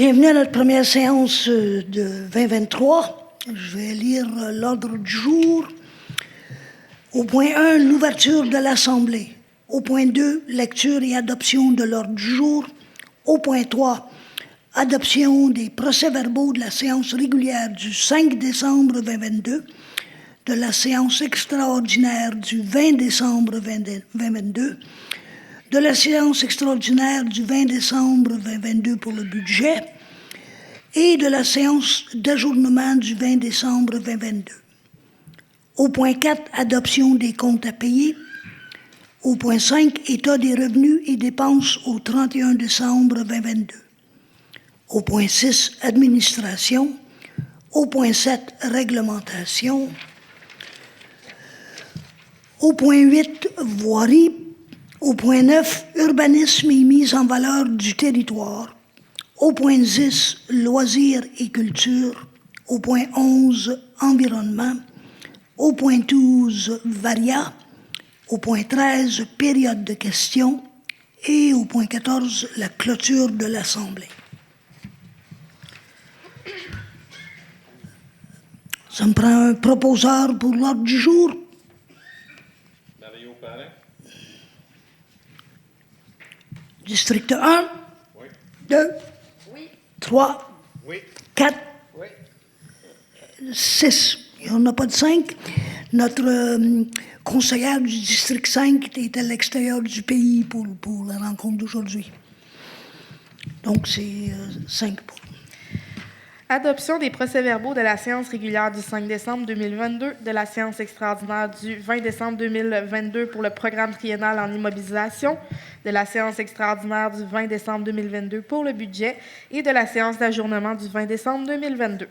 Bienvenue à notre première séance de 2023. Je vais lire l'ordre du jour. Au point 1, l'ouverture de l'Assemblée. Au point 2, lecture et adoption de l'ordre du jour. Au point 3, adoption des procès-verbaux de la séance régulière du 5 décembre 2022, de la séance extraordinaire du 20 décembre 2022, de la séance extraordinaire du 20 décembre 2022 pour le budget et de la séance d'ajournement du 20 décembre 2022. Au point 4, adoption des comptes à payer. Au point 5, état des revenus et dépenses au 31 décembre 2022. Au point 6, administration. Au point 7, réglementation. Au point 8, voirie. Au point 9, urbanisme et mise en valeur du territoire. Au point 10, loisirs et culture. Au point 11, environnement. Au point 12, varia. Au point 13, période de questions. Et au point 14, la clôture de l'Assemblée. Ça me prend un proposeur pour l'ordre du jour. District 1, oui. 2, oui. 3, oui. 4, oui. 6. Il n'y en a pas de 5. Notre conseillère du district 5 est à l'extérieur du pays pour la rencontre d'aujourd'hui. Donc, c'est 5 pour. Adoption des procès-verbaux de la séance régulière du 5 décembre 2022, de la séance extraordinaire du 20 décembre 2022 pour le programme triennal en immobilisation, de la séance extraordinaire du 20 décembre 2022 pour le budget et de la séance d'ajournement du 20 décembre 2022.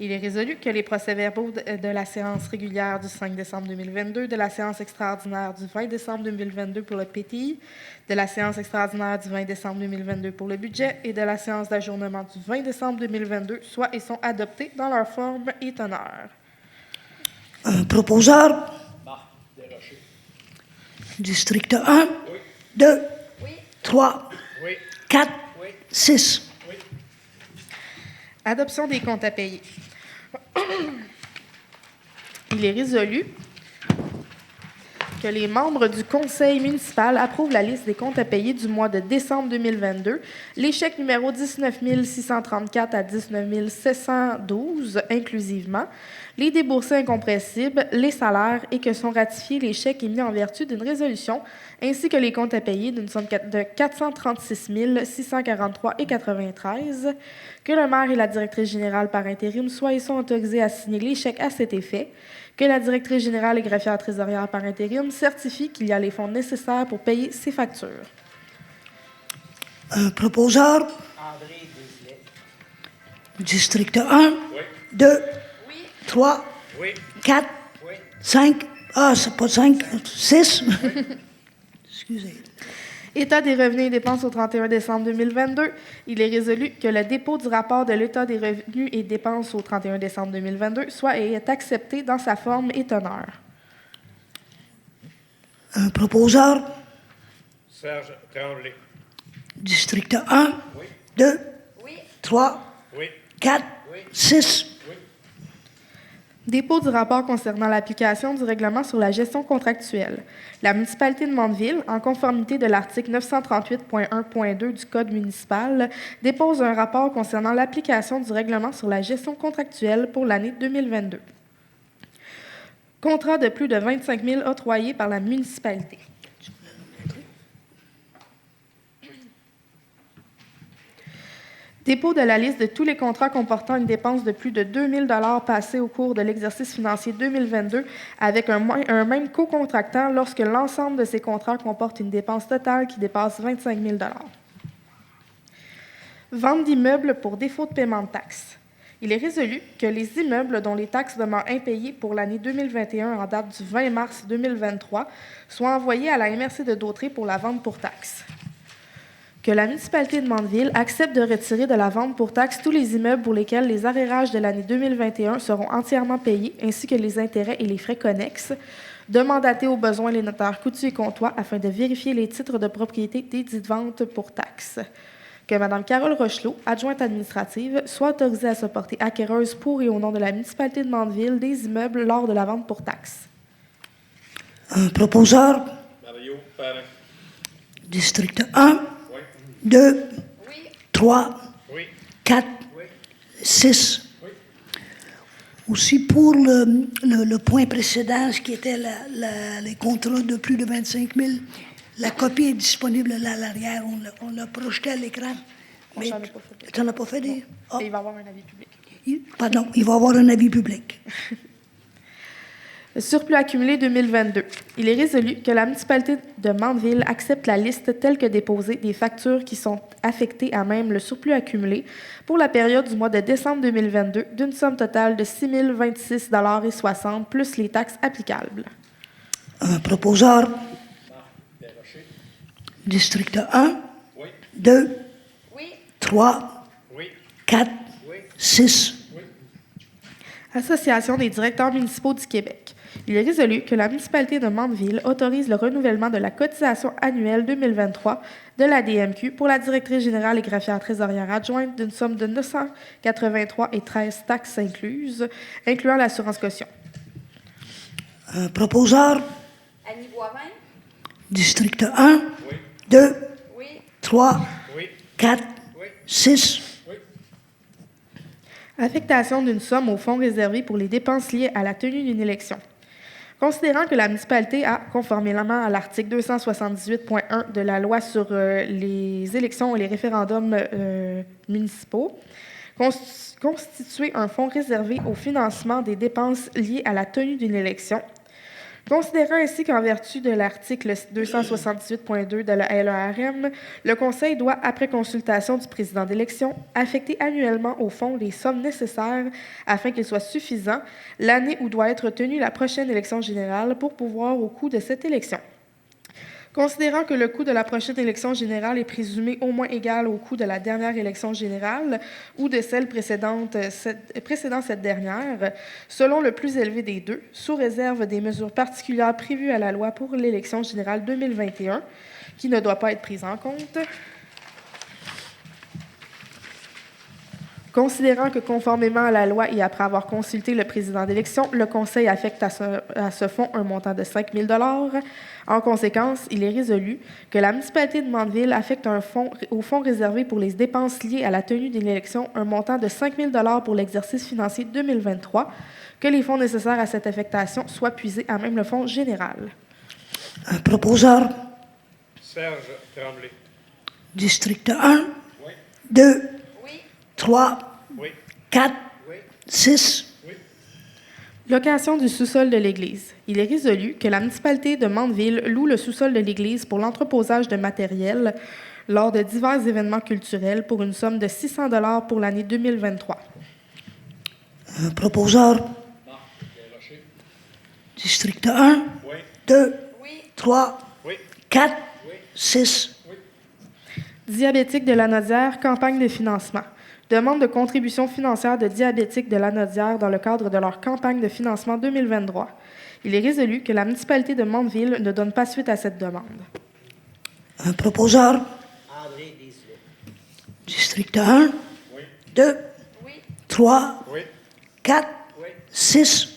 Il est résolu que les procès-verbaux de la séance régulière du 5 décembre 2022, de la séance extraordinaire du 20 décembre 2022 pour le PTI, de la séance extraordinaire du 20 décembre 2022 pour le budget et de la séance d'ajournement du 20 décembre 2022 soient et sont adoptés dans leur forme et teneur. Un proposeur. District 1, oui. 2, oui. 3, oui. 4, oui. 6. Oui. Adoption des comptes à payer. Il est résolu que les membres du conseil municipal approuvent la liste des comptes à payer du mois de décembre 2022, les chèques numéro 19 634 à 19 712 inclusivement, les déboursés incompressibles, les salaires et que sont ratifiés les chèques émis en vertu d'une résolution, ainsi que les comptes à payer d'une somme de 436 643,93, que le maire et la directrice générale par intérim soient et sont autorisés à signer les chèques à cet effet, que la directrice générale et greffière trésorière par intérim certifie qu'il y a les fonds nécessaires pour payer ces factures. Un proposeur. André Desilets. District 1, oui. 2, oui. 3, oui. 4, oui. 5, c'est pas 5, 6. Oui. Excusez. État des revenus et dépenses au 31 décembre 2022. Il est résolu que le dépôt du rapport de l'état des revenus et dépenses au 31 décembre 2022 soit et est accepté dans sa forme et teneur. Un proposeur. Serge Tremblay. District 1, oui. 2, oui. 3, oui. 4, oui. 6. Oui. Dépôt du rapport concernant l'application du règlement sur la gestion contractuelle. La municipalité de Mandeville, en conformité de l'article 938.1.2 du Code municipal, dépose un rapport concernant l'application du règlement sur la gestion contractuelle pour l'année 2022. Contrat de plus de 25 000 octroyés par la municipalité. Dépôt de la liste de tous les contrats comportant une dépense de plus de 2 000 $ passés au cours de l'exercice financier 2022 avec un même co-contractant lorsque l'ensemble de ces contrats comporte une dépense totale qui dépasse 25 000 $. Vente d'immeubles pour défaut de paiement de taxes. Il est résolu que les immeubles dont les taxes demeurent impayées pour l'année 2021 en date du 20 mars 2023 soient envoyés à la MRC de Dautré pour la vente pour taxes. Que la municipalité de Mandeville accepte de retirer de la vente pour taxes tous les immeubles pour lesquels les arrérages de l'année 2021 seront entièrement payés, ainsi que les intérêts et les frais connexes, de mandater au besoin les notaires coutus et comtois afin de vérifier les titres de propriété des dites ventes pour taxes. que Mme Carole Rochelot, adjointe administrative, soit autorisée à se porter acquéreuse pour et au nom de la municipalité de Mandeville des immeubles lors de la vente pour taxes. Un proposeur. Mario Parent. District 1, Oui. 2, 3, Oui. 4, Oui. 6. Oui. Aussi pour le point précédent, ce qui était les contrats de plus de 25 000, la copie est disponible là à l'arrière. On l'a projeté à l'écran. Moi, Mais j'en ai pas fait. tu n'en as pas fait des... Ah, Et il va y avoir un avis public. pardon, il va y avoir un avis public. Le surplus accumulé 2022. Il est résolu que la municipalité de Mandeville accepte la liste telle que déposée des factures qui sont affectées à même le surplus accumulé pour la période du mois de décembre 2022 d'une somme totale de 6 026,60 $ plus les taxes applicables. Un proposeur. District 1, Oui. 2, 3, Oui. 4, Oui. 6. Association des directeurs municipaux du Québec. Il est résolu que la municipalité de Mandeville autorise le renouvellement de la cotisation annuelle 2023 de la DMQ pour la directrice générale et greffière trésorière adjointe d'une somme de 983,13 taxes incluses, incluant l'assurance caution. Un proposeur. Annie Boivin? District 1, Oui. 2, Oui. 3, Oui. 4, Oui. 6. Oui. Affectation d'une somme au fonds réservé pour les dépenses liées à la tenue d'une élection. Considérant que la municipalité a, conformément à l'article 278.1 de la loi sur les élections et les référendums municipaux, constitué un fonds réservé au financement des dépenses liées à la tenue d'une élection, considérant ainsi qu'en vertu de l'article 278.2 de la LERM, le Conseil doit, après consultation du président d'élection, affecter annuellement au fonds les sommes nécessaires afin qu'il soit suffisant l'année où doit être tenue la prochaine élection générale pour pourvoir au coût de cette élection. Considérant que le coût de la prochaine élection générale est présumé au moins égal au coût de la dernière élection générale ou de celle précédant cette dernière, selon le plus élevé des deux, sous réserve des mesures particulières prévues à la loi pour l'élection générale 2021, qui ne doit pas être prise en compte. Considérant que, conformément à la loi et après avoir consulté le président d'élection, le Conseil affecte à ce fonds un montant de 5 000 $. En conséquence, il est résolu que la municipalité de Mandeville affecte au fonds réservé pour les dépenses liées à la tenue d'une élection un montant de 5 000 $ pour l'exercice financier 2023, que les fonds nécessaires à cette affectation soient puisés à même le fonds général. Un proposeur. Serge Tremblay. District 1, Oui. 2, Oui. 3, Oui. 4, Oui. 6. Oui. Location du sous-sol de l'église. Il est résolu que la municipalité de Mandeville loue le sous-sol de l'église pour l'entreposage de matériel lors de divers événements culturels pour une somme de 600 $ pour l'année 2023. Un proposeur. District 1, Oui. 2, Oui. 3, Oui. 4, Oui. 6. Diabétique de Lanaudière, campagne de financement. Demande de contribution financière de Diabétique de Lanaudière dans le cadre de leur campagne de financement 2023. Il est résolu que la municipalité de Mandeville ne donne pas suite à cette demande. Un proposeur. André Desilets. District 1, Oui. 2, Oui. 3, Oui. 4, Oui. 6.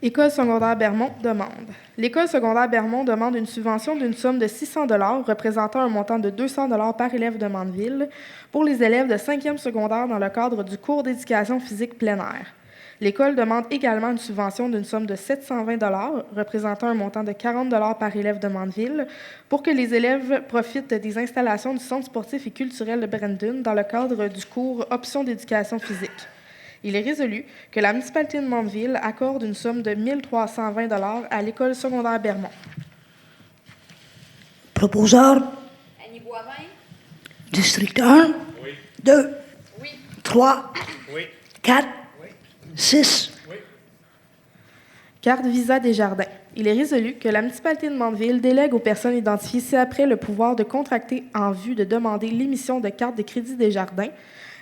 École secondaire Bermond demande. L'école secondaire Bermond demande une subvention d'une somme de 600 $ représentant un montant de 200 $ par élève de Mandeville pour les élèves de 5e secondaire dans le cadre du cours d'éducation physique plein air. L'école demande également une subvention d'une somme de 720 $ représentant un montant de 40 $ par élève de Mandeville pour que les élèves profitent des installations du centre sportif et culturel de Brandon dans le cadre du cours Options d'éducation physique. Il est résolu que la municipalité de Mandeville accorde une somme de 1 320 $ à l'école secondaire Bermond. Proposeur. Annie Boivin? District 1, Oui. 2, Oui. 3, Oui. 4, Oui. 6. Oui. Carte Visa Desjardins. Il est résolu que la municipalité de Mandeville délègue aux personnes identifiées ci-après le pouvoir de contracter en vue de demander l'émission de cartes de crédit Desjardins,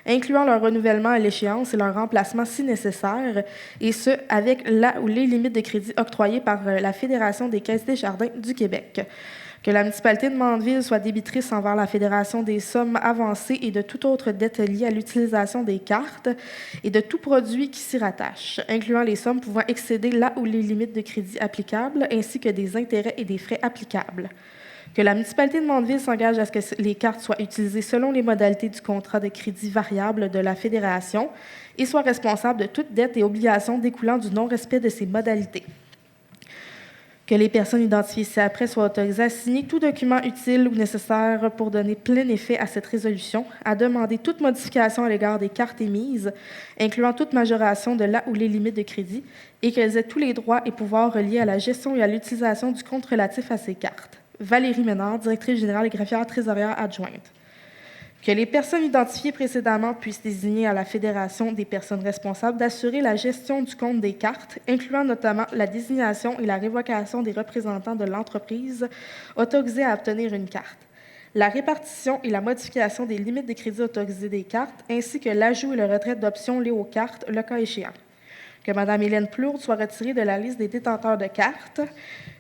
incluant leur renouvellement à l'échéance et leur remplacement si nécessaire, et ce, avec la ou les limites de crédit octroyées par la Fédération des caisses des jardins du Québec. Que la municipalité de Mandeville soit débitrice envers la Fédération des sommes avancées et de toute autre dette liée à l'utilisation des cartes et de tout produit qui s'y rattache, incluant les sommes pouvant excéder la ou les limites de crédit applicables, ainsi que des intérêts et des frais applicables. Que la municipalité de Mandeville s'engage à ce que les cartes soient utilisées selon les modalités du contrat de crédit variable de la Fédération et soit responsable de toute dette et obligation découlant du non-respect de ces modalités. Que les personnes identifiées ci-après soient autorisées à signer tout document utile ou nécessaire pour donner plein effet à cette résolution, à demander toute modification à l'égard des cartes émises, incluant toute majoration de la ou les limites de crédit, et qu'elles aient tous les droits et pouvoirs reliés à la gestion et à l'utilisation du compte relatif à ces cartes. Valérie Ménard, directrice générale et greffière trésorière adjointe. Que les personnes identifiées précédemment puissent désigner à la Fédération des personnes responsables d'assurer la gestion du compte des cartes, incluant notamment la désignation et la révocation des représentants de l'entreprise autorisés à obtenir une carte, la répartition et la modification des limites de crédit autorisées des cartes, ainsi que l'ajout et le retrait d'options liées aux cartes, le cas échéant. Que Mme Hélène Plourde soit retirée de la liste des détenteurs de cartes,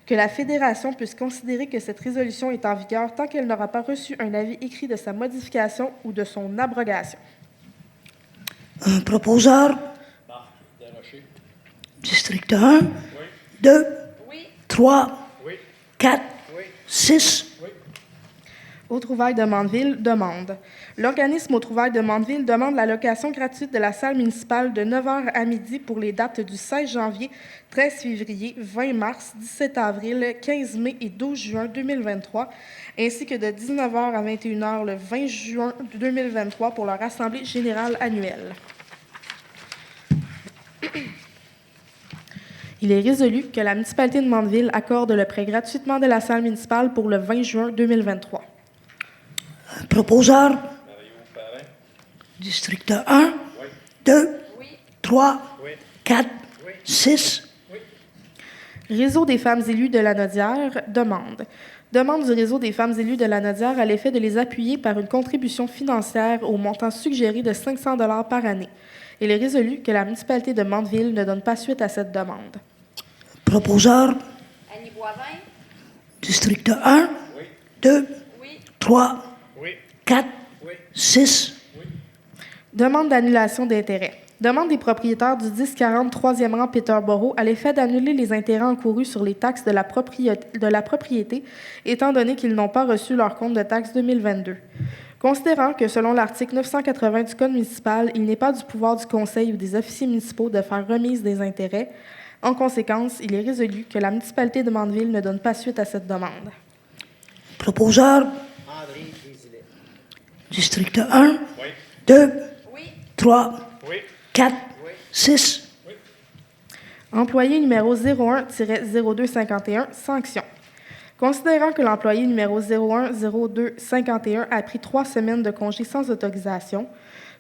que la Fédération puisse considérer que cette résolution est en vigueur tant qu'elle n'aura pas reçu un avis écrit de sa modification ou de son abrogation. Un proposeur. Marc Desrochers. District 1, 2, Oui. 3, Oui. 4, Oui. 6. Oui. Aux Trouvailles de Mandeville demande. L'organisme aux Trouvailles de Mandeville demande la location gratuite de la salle municipale de 9h à midi pour les dates du 16 janvier, 13 février, 20 mars, 17 avril, 15 mai et 12 juin 2023, ainsi que de 19h à 21h le 20 juin 2023 pour leur assemblée générale annuelle. Il est résolu que la municipalité de Mandeville accorde le prêt gratuitement de la salle municipale pour le 20 juin 2023. Un proposeur. Mario Parrain. District 1, Oui. 2, Oui. 3, Oui. 4, Oui. 6. Réseau des femmes élues de la Nodière demande. Demande du Réseau des femmes élues de la Nodière à l'effet de les appuyer par une contribution financière au montant suggéré de 500 $ par année. Il est résolu que la municipalité de Mandeville ne donne pas suite à cette demande. Proposeur. Annie Boivin. District 1, Oui. 2, Oui. 3, Oui. 4, Oui. 6. Demande d'annulation d'intérêts. Demande des propriétaires du 1040 3e rang Peterborough à l'effet d'annuler les intérêts encourus sur les taxes de la propriété, étant donné qu'ils n'ont pas reçu leur compte de taxes 2022. Considérant que, selon l'article 980 du Code municipal, il n'est pas du pouvoir du conseil ou des officiers municipaux de faire remise des intérêts, en conséquence, il est résolu que la municipalité de Mandeville ne donne pas suite à cette demande. Proposeur. André Desilets. District 1, Oui. 2, Oui. 3, Oui. 4, Oui. 6. Employé numéro 01-0251, sanction. Considérant que l'employé numéro 01-0251 a pris 3 semaines de congé sans autorisation,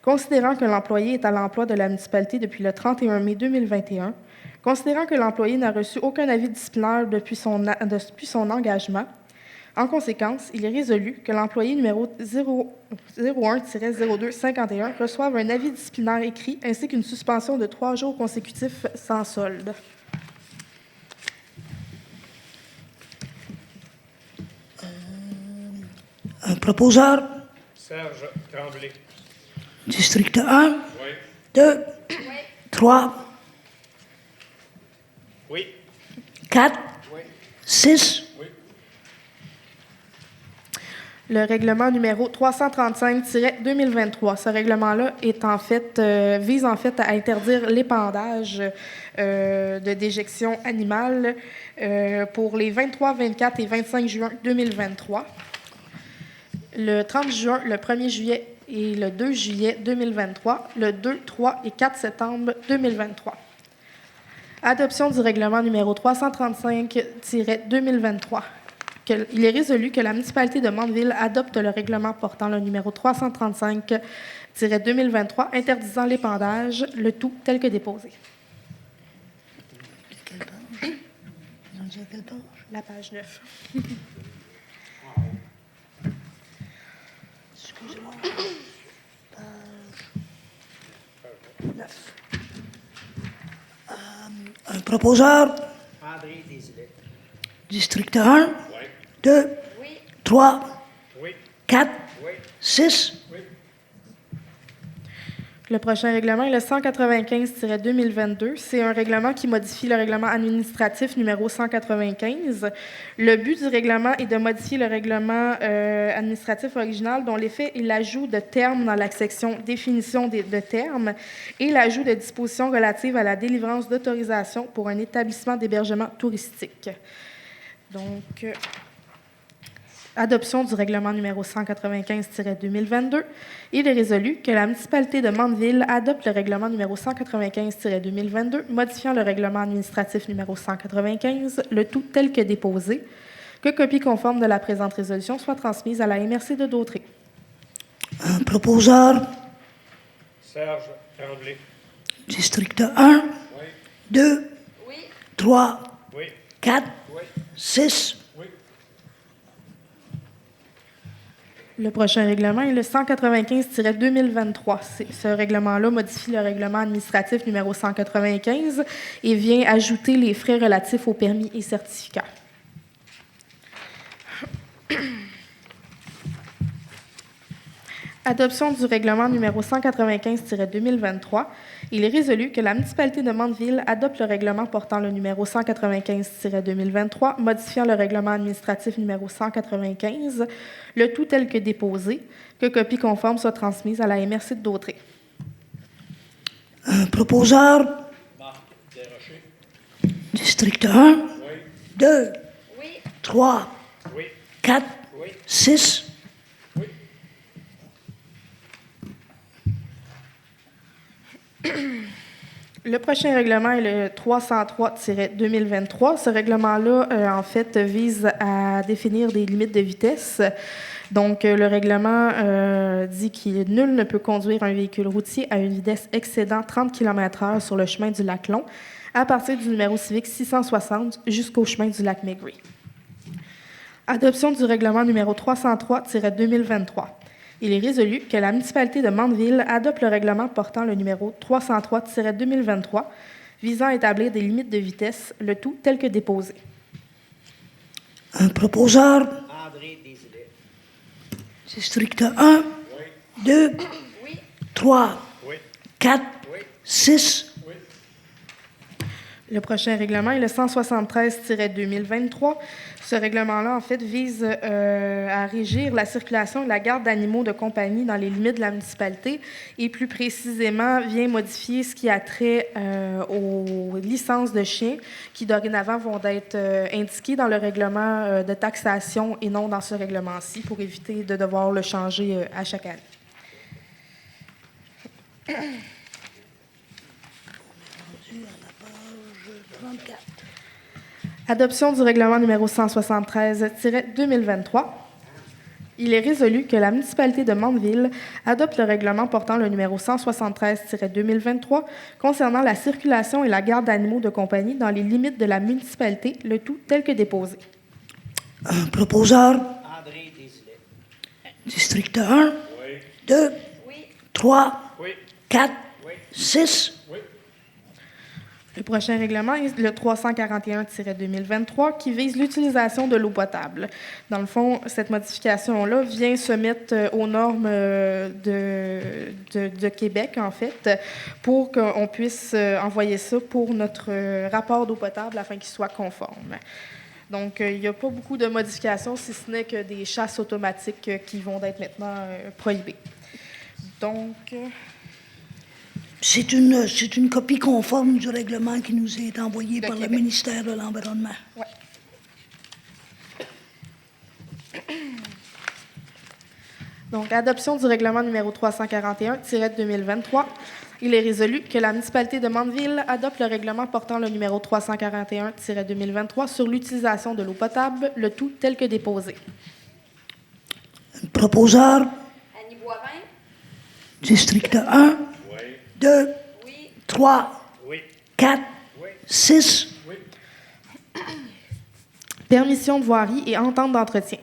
considérant que l'employé est à l'emploi de la municipalité depuis le 31 mai 2021, considérant que l'employé n'a reçu aucun avis disciplinaire depuis son engagement, en conséquence, il est résolu que l'employé numéro 01-0251 reçoive un avis disciplinaire écrit ainsi qu'une suspension de 3 jours consécutifs sans solde. Un proposeur. Serge Tremblay. District 1, Oui. 2, Oui. 3, Oui. 4, Oui. 6. Oui. Le règlement numéro 335-2023. Ce règlement-là est vise en fait à interdire l'épandage de déjections animales pour les 23, 24 et 25 juin 2023. Le 30 juin, le 1er juillet et le 2 juillet 2023, le 2, 3 et 4 septembre 2023. Adoption du règlement numéro 335-2023. Il est résolu que la municipalité de Mandeville adopte le règlement portant le numéro 335-2023 interdisant l'épandage, le tout tel que déposé. Quelle page? Rendu à quelle page? La page 9. Excusez-moi. Page 9. Un proposeur, André Désilet. district 1, Oui. 2, Oui. 3, Oui. 4, Oui. 6. Oui. Le prochain règlement est le 195-2022. C'est un règlement qui modifie le règlement administratif numéro 195. Le but du règlement est de modifier le règlement administratif original dont l'effet est l'ajout de termes dans la section définition de termes et l'ajout de dispositions relatives à la délivrance d'autorisation pour un établissement d'hébergement touristique. Donc, adoption du règlement numéro 195-2022. Il est résolu que la municipalité de Mandeville adopte le règlement numéro 195-2022, modifiant le règlement administratif numéro 195, le tout tel que déposé, que copie conforme de la présente résolution soit transmise à la MRC de Dautré. Un proposeur, Serge Tremblay. district 1, Oui. 2, Oui. 3, Oui. 4, Oui. 6. Oui. Le prochain règlement est le 195-2023. Ce règlement-là modifie le règlement administratif numéro 195 et vient ajouter les frais relatifs aux permis et certificats. Adoption du règlement numéro 195-2023. Il est résolu que la municipalité de Mandeville adopte le règlement portant le numéro 195-2023, modifiant le règlement administratif numéro 195, le tout tel que déposé, que copie conforme soit transmise à la MRC de Dautré. Un proposeur, Marc Desrochers. district 1, Oui. 2, Oui. 3, Oui. 4, Oui. 6. Oui. Le prochain règlement est le 303-2023. Ce règlement-là, en fait, vise à définir des limites de vitesse. Donc, le règlement dit que nul ne peut conduire un véhicule routier à une vitesse excédant 30 km/h sur le chemin du lac Long, à partir du numéro civique 660 jusqu'au chemin du lac Maigret. Adoption du règlement numéro 303-2023. Il est résolu que la municipalité de Mandeville adopte le règlement portant le numéro 303-2023, visant à établir des limites de vitesse, le tout tel que déposé. Un proposeur, André Désilet. district 1, 2, Oui. 3, Oui. 4, Oui. 6. Oui. Le prochain règlement est le 173-2023. Ce règlement-là, en fait, vise à régir la circulation et la garde d'animaux de compagnie dans les limites de la municipalité et plus précisément vient modifier ce qui a trait aux licences de chiens qui dorénavant vont être indiquées dans le règlement de taxation et non dans ce règlement-ci pour éviter de devoir le changer à chaque année. Adoption du règlement numéro 173-2023. Il est résolu que la municipalité de Mandeville adopte le règlement portant le numéro 173-2023 concernant la circulation et la garde d'animaux de compagnie dans les limites de la municipalité, le tout tel que déposé. Un proposeur, André Désilet. district 1, Oui. 2, Oui. 3, Oui. 4, Oui. 6. Oui. Le prochain règlement est le 341-2023 qui vise l'utilisation de l'eau potable. Dans le fond, cette modification-là vient se mettre aux normes de Québec, en fait, pour qu'on puisse envoyer ça pour notre rapport d'eau potable afin qu'il soit conforme. Donc, il n'y a pas beaucoup de modifications, si ce n'est que des chasses automatiques qui vont être maintenant prohibées. Donc, C'est une copie conforme du règlement qui nous est envoyé De par le Québec. ministère de l'Environnement. ouais. Donc, adoption du règlement numéro 341-2023. Il est résolu que la municipalité de Mandeville adopte le règlement portant le numéro 341-2023 sur l'utilisation de l'eau potable, le tout tel que déposé. Un proposeur, Annie Boivin. district 1, Oui. 2, Oui. 3, Oui. 4, Oui. 6. Oui. Permission de voirie et entente d'entretien.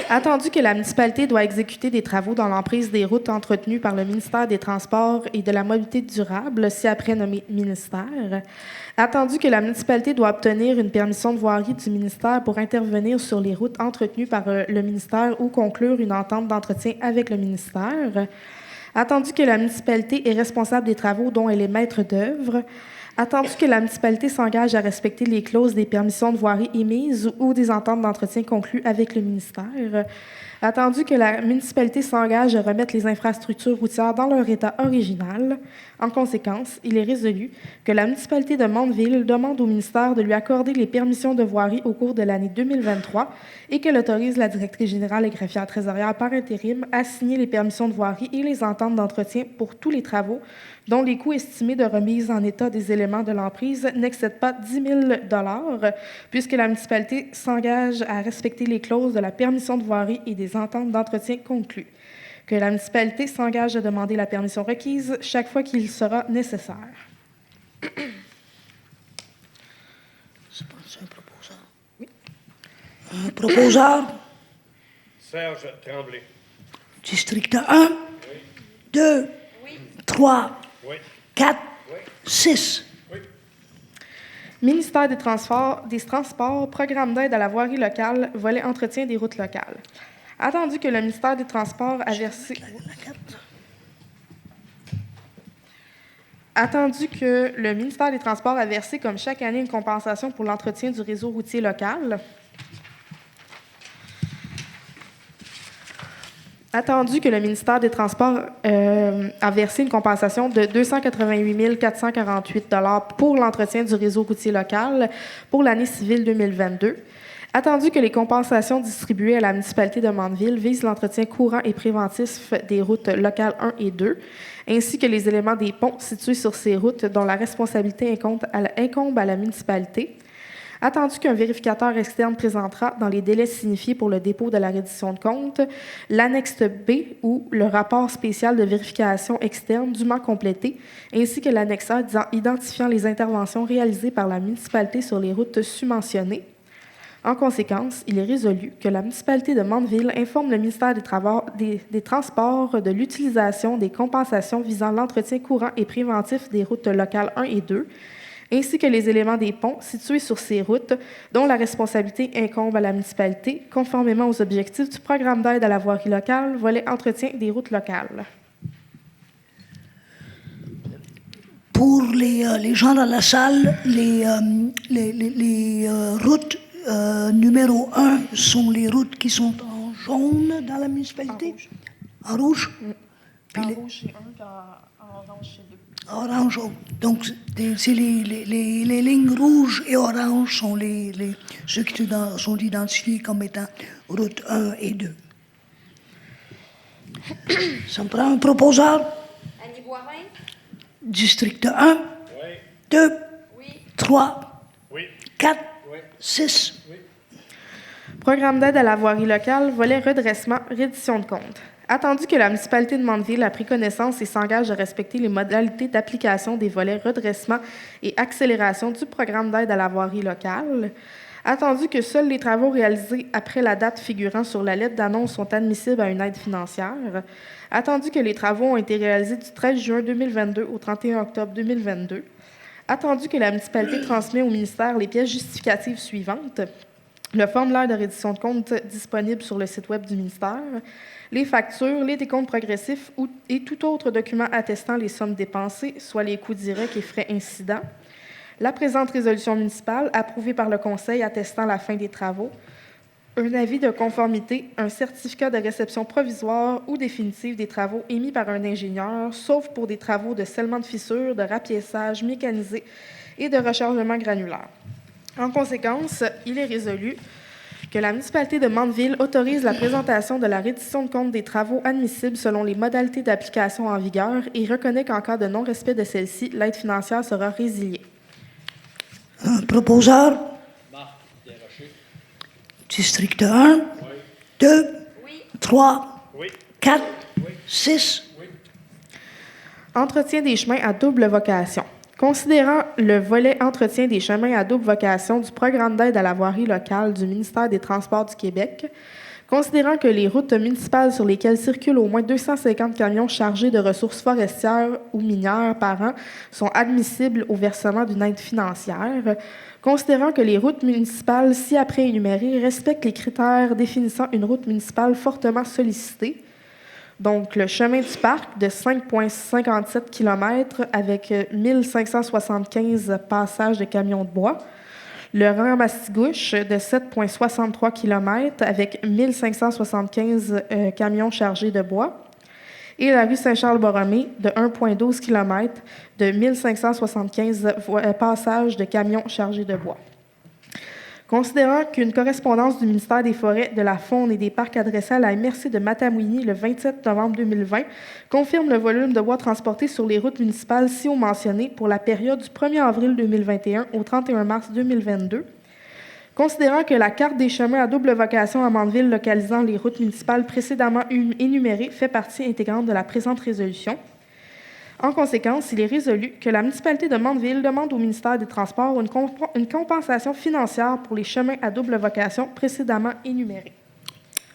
Attendu que la municipalité doit exécuter des travaux dans l'emprise des routes entretenues par le ministère des Transports et de la Mobilité durable, si après nommé ministère. Attendu que la municipalité doit obtenir une permission de voirie du ministère pour intervenir sur les routes entretenues par le ministère ou conclure une entente d'entretien avec le ministère. Attendu que la municipalité est responsable des travaux dont elle est maître d'œuvre. Attendu que la municipalité s'engage à respecter les clauses des permissions de voirie émises ou des ententes d'entretien conclues avec le ministère. Attendu que la municipalité s'engage à remettre les infrastructures routières dans leur état original. En conséquence, il est résolu que la municipalité de Mandeville demande au ministère de lui accorder les permissions de voirie au cours de l'année 2023 et qu'elle autorise la directrice générale et greffière trésorière par intérim à signer les permissions de voirie et les ententes d'entretien pour tous les travaux dont les coûts estimés de remise en état des éléments de l'emprise n'excèdent pas 10 000 $, puisque la municipalité s'engage à respecter les clauses de la permission de voirie et des ententes d'entretien conclues. Que la municipalité s'engage à demander la permission requise chaque fois qu'il sera nécessaire. C'est un proposeur. Oui. Un proposeur. Serge Tremblay. District 1, 2, Oui. 3, Oui. 4, Oui. 6. Oui. Ministère des Transports, Programme d'aide à la voirie locale, volet entretien des routes locales. Attendu que le ministère des Transports a versé... Attendu que le ministère des Transports a versé, comme chaque année, une compensation pour l'entretien du réseau routier local. Attendu que le ministère des Transports a versé une compensation de 288 448 $ pour l'entretien du réseau routier local pour l'année civile 2022. Attendu que les compensations distribuées à la municipalité de Mandeville visent l'entretien courant et préventif des routes locales 1 et 2, ainsi que les éléments des ponts situés sur ces routes dont la responsabilité incombe à la municipalité. Attendu qu'un vérificateur externe présentera, dans les délais signifiés pour le dépôt de la reddition de compte, l'annexe B ou le rapport spécial de vérification externe dûment complété, ainsi que l'annexe A identifiant les interventions réalisées par la municipalité sur les routes submentionnées. En conséquence, il est résolu que la municipalité de Mandeville informe le ministère des Transports de l'utilisation des compensations visant l'entretien courant et préventif des routes locales 1 et 2, ainsi que les éléments des ponts situés sur ces routes dont la responsabilité incombe à la municipalité, conformément aux objectifs du programme d'aide à la voirie locale, volet entretien des routes locales. Pour les gens dans la salle, les routes numéro 1 sont les routes qui sont en jaune dans la municipalité. En rouge. En rouge, c'est 1, en orange, c'est 2. Orange. Donc, c'est les lignes rouges et oranges sont ceux qui sont identifiés comme étant route 1 et 2. Ça me prend un proposeur. Annie Boivin? District 1, Oui. 2, Oui. 3, Oui. 4, Oui. 6. Programme d'aide à la voirie locale, volet redressement, reddition de compte. Attendu que la municipalité de Mandeville a pris connaissance et s'engage à respecter les modalités d'application des volets redressement et accélération du programme d'aide à la voirie locale, attendu que seuls les travaux réalisés après la date figurant sur la lettre d'annonce sont admissibles à une aide financière, attendu que les travaux ont été réalisés du 13 juin 2022 au 31 octobre 2022, attendu que la municipalité transmet au ministère les pièces justificatives suivantes: le formulaire de reddition de compte disponible sur le site Web du ministère, les factures, les décomptes progressifs et tout autre document attestant les sommes dépensées, soit les coûts directs et frais incidents, la présente résolution municipale approuvée par le Conseil attestant la fin des travaux, un avis de conformité, un certificat de réception provisoire ou définitive des travaux émis par un ingénieur, sauf pour des travaux de scellement de fissures, de rapiéçage mécanisé et de rechargement granulaire. En conséquence, il est résolu que la municipalité de Mandeville autorise la présentation de la reddition de compte des travaux admissibles selon les modalités d'application en vigueur et reconnaît qu'en cas de non-respect de celle-ci, l'aide financière sera résiliée. Un proposeur. Marc Desrochers. District 1, 2, Oui. 3, Oui. 4, 6. Entretien des chemins à double vocation. Considérant le volet entretien des chemins à double vocation du programme d'aide à la voirie locale du ministère des Transports du Québec, considérant que les routes municipales sur lesquelles circulent au moins 250 camions chargés de ressources forestières ou minières par an sont admissibles au versement d'une aide financière, considérant que les routes municipales ci-après énumérées respectent les critères définissant une route municipale fortement sollicitée, donc le chemin du parc de 5,57 km avec 1575 passages de camions de bois, le rang Mastigouche de 7,63 km avec 1575 camions chargés de bois et la rue Saint-Charles-Borromée de 1,12 km de 1575 passages de camions chargés de bois. Considérant qu'une correspondance du ministère des Forêts, de la Faune et des Parcs adressée à la MRC de Matamouini le 27 novembre 2020 confirme le volume de bois transporté sur les routes municipales ci-haut mentionnées pour la période du 1er avril 2021 au 31 mars 2022. Considérant que la carte des chemins à double vocation à Mandeville localisant les routes municipales précédemment énumérées fait partie intégrante de la présente résolution. En conséquence, il est résolu que la municipalité de Mandeville demande au ministère des Transports une compensation financière pour les chemins à double vocation précédemment énumérés.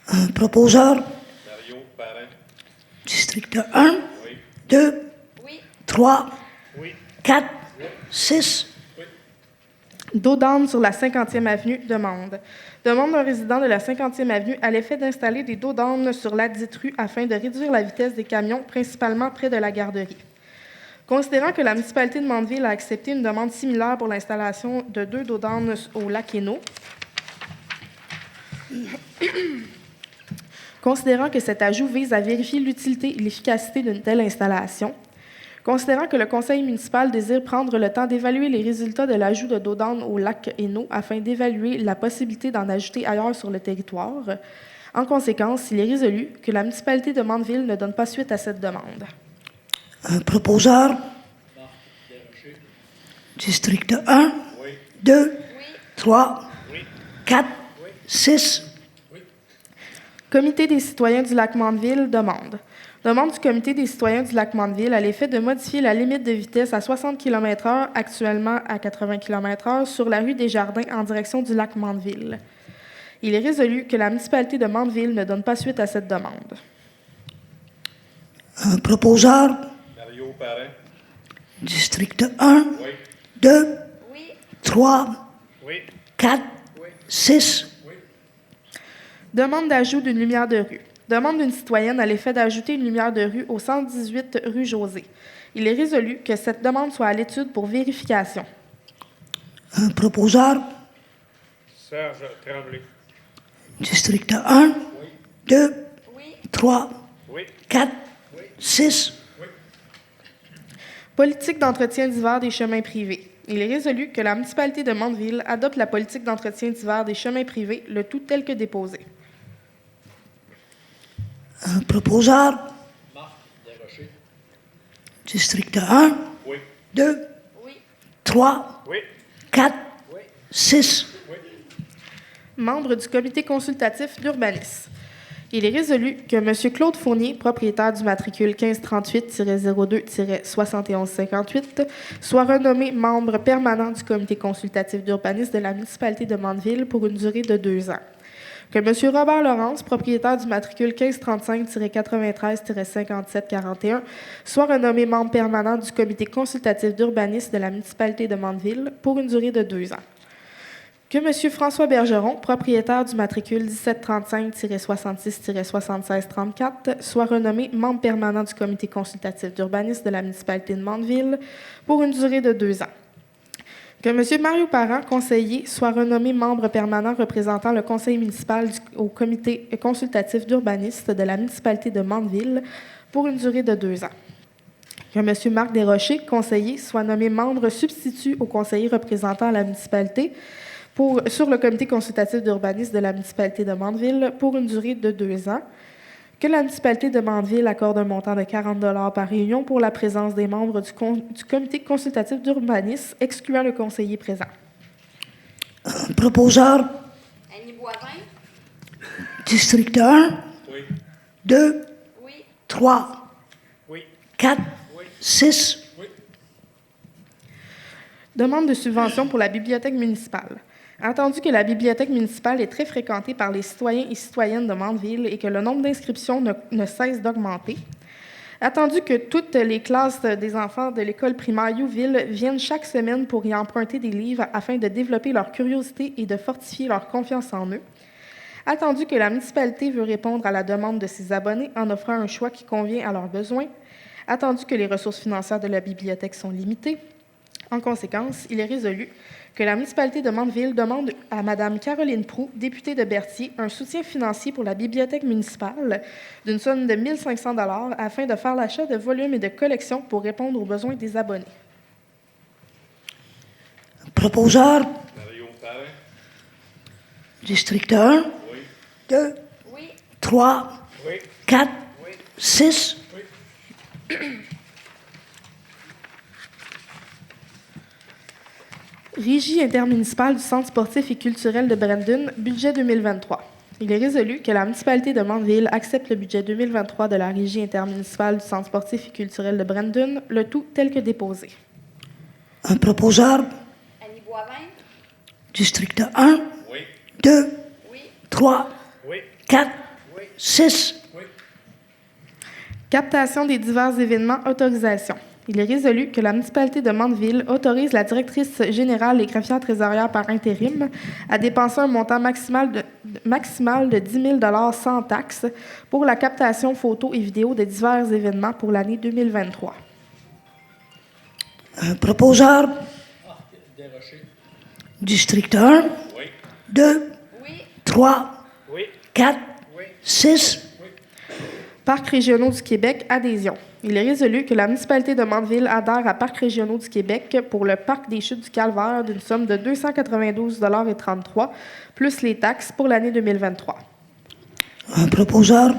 Un proposeur. Mario Parent. District 1, Oui. 2, Oui. 3, Oui. 4, 6. Dos d'âne sur la 50e avenue, demande. Demande d'un résident de la 50e avenue à l'effet d'installer des dos d'âne sur ladite rue afin de réduire la vitesse des camions, principalement près de la garderie. Considérant que la municipalité de Mandeville a accepté une demande similaire pour l'installation de 2 dos d'âne au lac Hainaut, considérant que cet ajout vise à vérifier l'utilité et l'efficacité d'une telle installation, considérant que le conseil municipal désire prendre le temps d'évaluer les résultats de l'ajout de dos d'âne au lac Hainaut afin d'évaluer la possibilité d'en ajouter ailleurs sur le territoire, en conséquence, il est résolu que la municipalité de Mandeville ne donne pas suite à cette demande. Un proposeur. Marc Desrochers. District 1, Oui. 2, Oui. 3, Oui. 4, 6. Comité des citoyens du lac Mandeville demande. Demande du Comité des citoyens du lac Mandeville à l'effet de modifier la limite de vitesse à 60 km/h, actuellement à 80 km/h, sur la rue des Jardins en direction du lac Mandeville. Il est résolu que la municipalité de Mandeville ne donne pas suite à cette demande. Un proposeur. Mario Parent. District 1, Oui. 2, Oui. 3, Oui. 4, 6. Demande d'ajout d'une lumière de rue. Demande d'une citoyenne à l'effet d'ajouter une lumière de rue au 118 rue José. Il est résolu que cette demande soit à l'étude pour vérification. Un proposeur. Serge Tremblay. District 1, 2, Oui. 3, Oui. 4, 6. Politique d'entretien d'hiver des chemins privés. Il est résolu que la municipalité de Mandeville adopte la politique d'entretien d'hiver des chemins privés, le tout tel que déposé. Un proposeur. Marc Desrochers. District 1, Oui. 2, Oui. 3, Oui. 4, 6. Membre du comité consultatif d'urbanisme. Il est résolu que M. Claude Fournier, propriétaire du matricule 1538-02-7158, soit renommé membre permanent du comité consultatif d'urbanisme de la municipalité de Mandeville pour une durée de 2 ans. Que M. Robert Laurence, propriétaire du matricule 1535-93-5741, soit renommé membre permanent du comité consultatif d'urbanisme de la municipalité de Mandeville pour une durée de 2 ans. Que M. François Bergeron, propriétaire du matricule 1735-66-7634, soit renommé membre permanent du comité consultatif d'urbanisme de la municipalité de Mandeville pour une durée de 2 ans. Que M. Mario Parent, conseiller, soit renommé membre permanent représentant le conseil municipal au comité consultatif d'urbanisme de la municipalité de Mandeville pour une durée de 2 ans. Que M. Marc Desrochers, conseiller, soit nommé membre substitut au conseiller représentant la municipalité sur le comité consultatif d'urbanisme de la municipalité de Mandeville pour une durée de 2 ans. Que la municipalité de Mandeville accorde un montant de 40 $ par réunion pour la présence des membres du comité consultatif d'urbanisme, excluant le conseiller présent. Un proposeur. Annie Boivin. District 1, Oui. 2, Oui. 3, Oui. 4, 6. Demande de subvention pour la bibliothèque municipale. Attendu que la bibliothèque municipale est très fréquentée par les citoyens et citoyennes de Mandeville et que le nombre d'inscriptions ne cesse d'augmenter. Attendu que toutes les classes des enfants de l'école primaire Youville viennent chaque semaine pour y emprunter des livres afin de développer leur curiosité et de fortifier leur confiance en eux. Attendu que la municipalité veut répondre à la demande de ses abonnés en offrant un choix qui convient à leurs besoins. Attendu que les ressources financières de la bibliothèque sont limitées. En conséquence, il est résolu que la municipalité de Mandeville demande à Mme Caroline Proulx, députée de Berthier, un soutien financier pour la bibliothèque municipale d'une somme de 1 500 $ afin de faire l'achat de volumes et de collections pour répondre aux besoins des abonnés. Proposeur, Mario Parent. district 1, Oui. 2, Oui. 3, Oui. 4, 6. Régie intermunicipale du Centre sportif et culturel de Brandon, budget 2023. Il est résolu que la municipalité de Mandeville accepte le budget 2023 de la Régie intermunicipale du Centre sportif et culturel de Brandon, le tout tel que déposé. Un proposeur, Annie Boivin. district 1, Oui. 2, Oui. 3, Oui. 4, 6. Captation des divers événements, autorisation. Il est résolu que la municipalité de Mandeville autorise la directrice générale et greffière trésorière par intérim à dépenser un montant maximal de 10 000 $ sans taxe pour la captation photo et vidéo de divers événements pour l'année 2023. Un proposeur, Marc Desrochers. district 1, Oui. 2, Oui. 3, Oui. 4, 6. Parcs régionaux du Québec, adhésion. Il est résolu que la municipalité de Mandeville adhère à Parcs régionaux du Québec pour le parc des Chutes du Calvaire d'une somme de 292,33 $ plus les taxes pour l'année 2023. Un proposeur,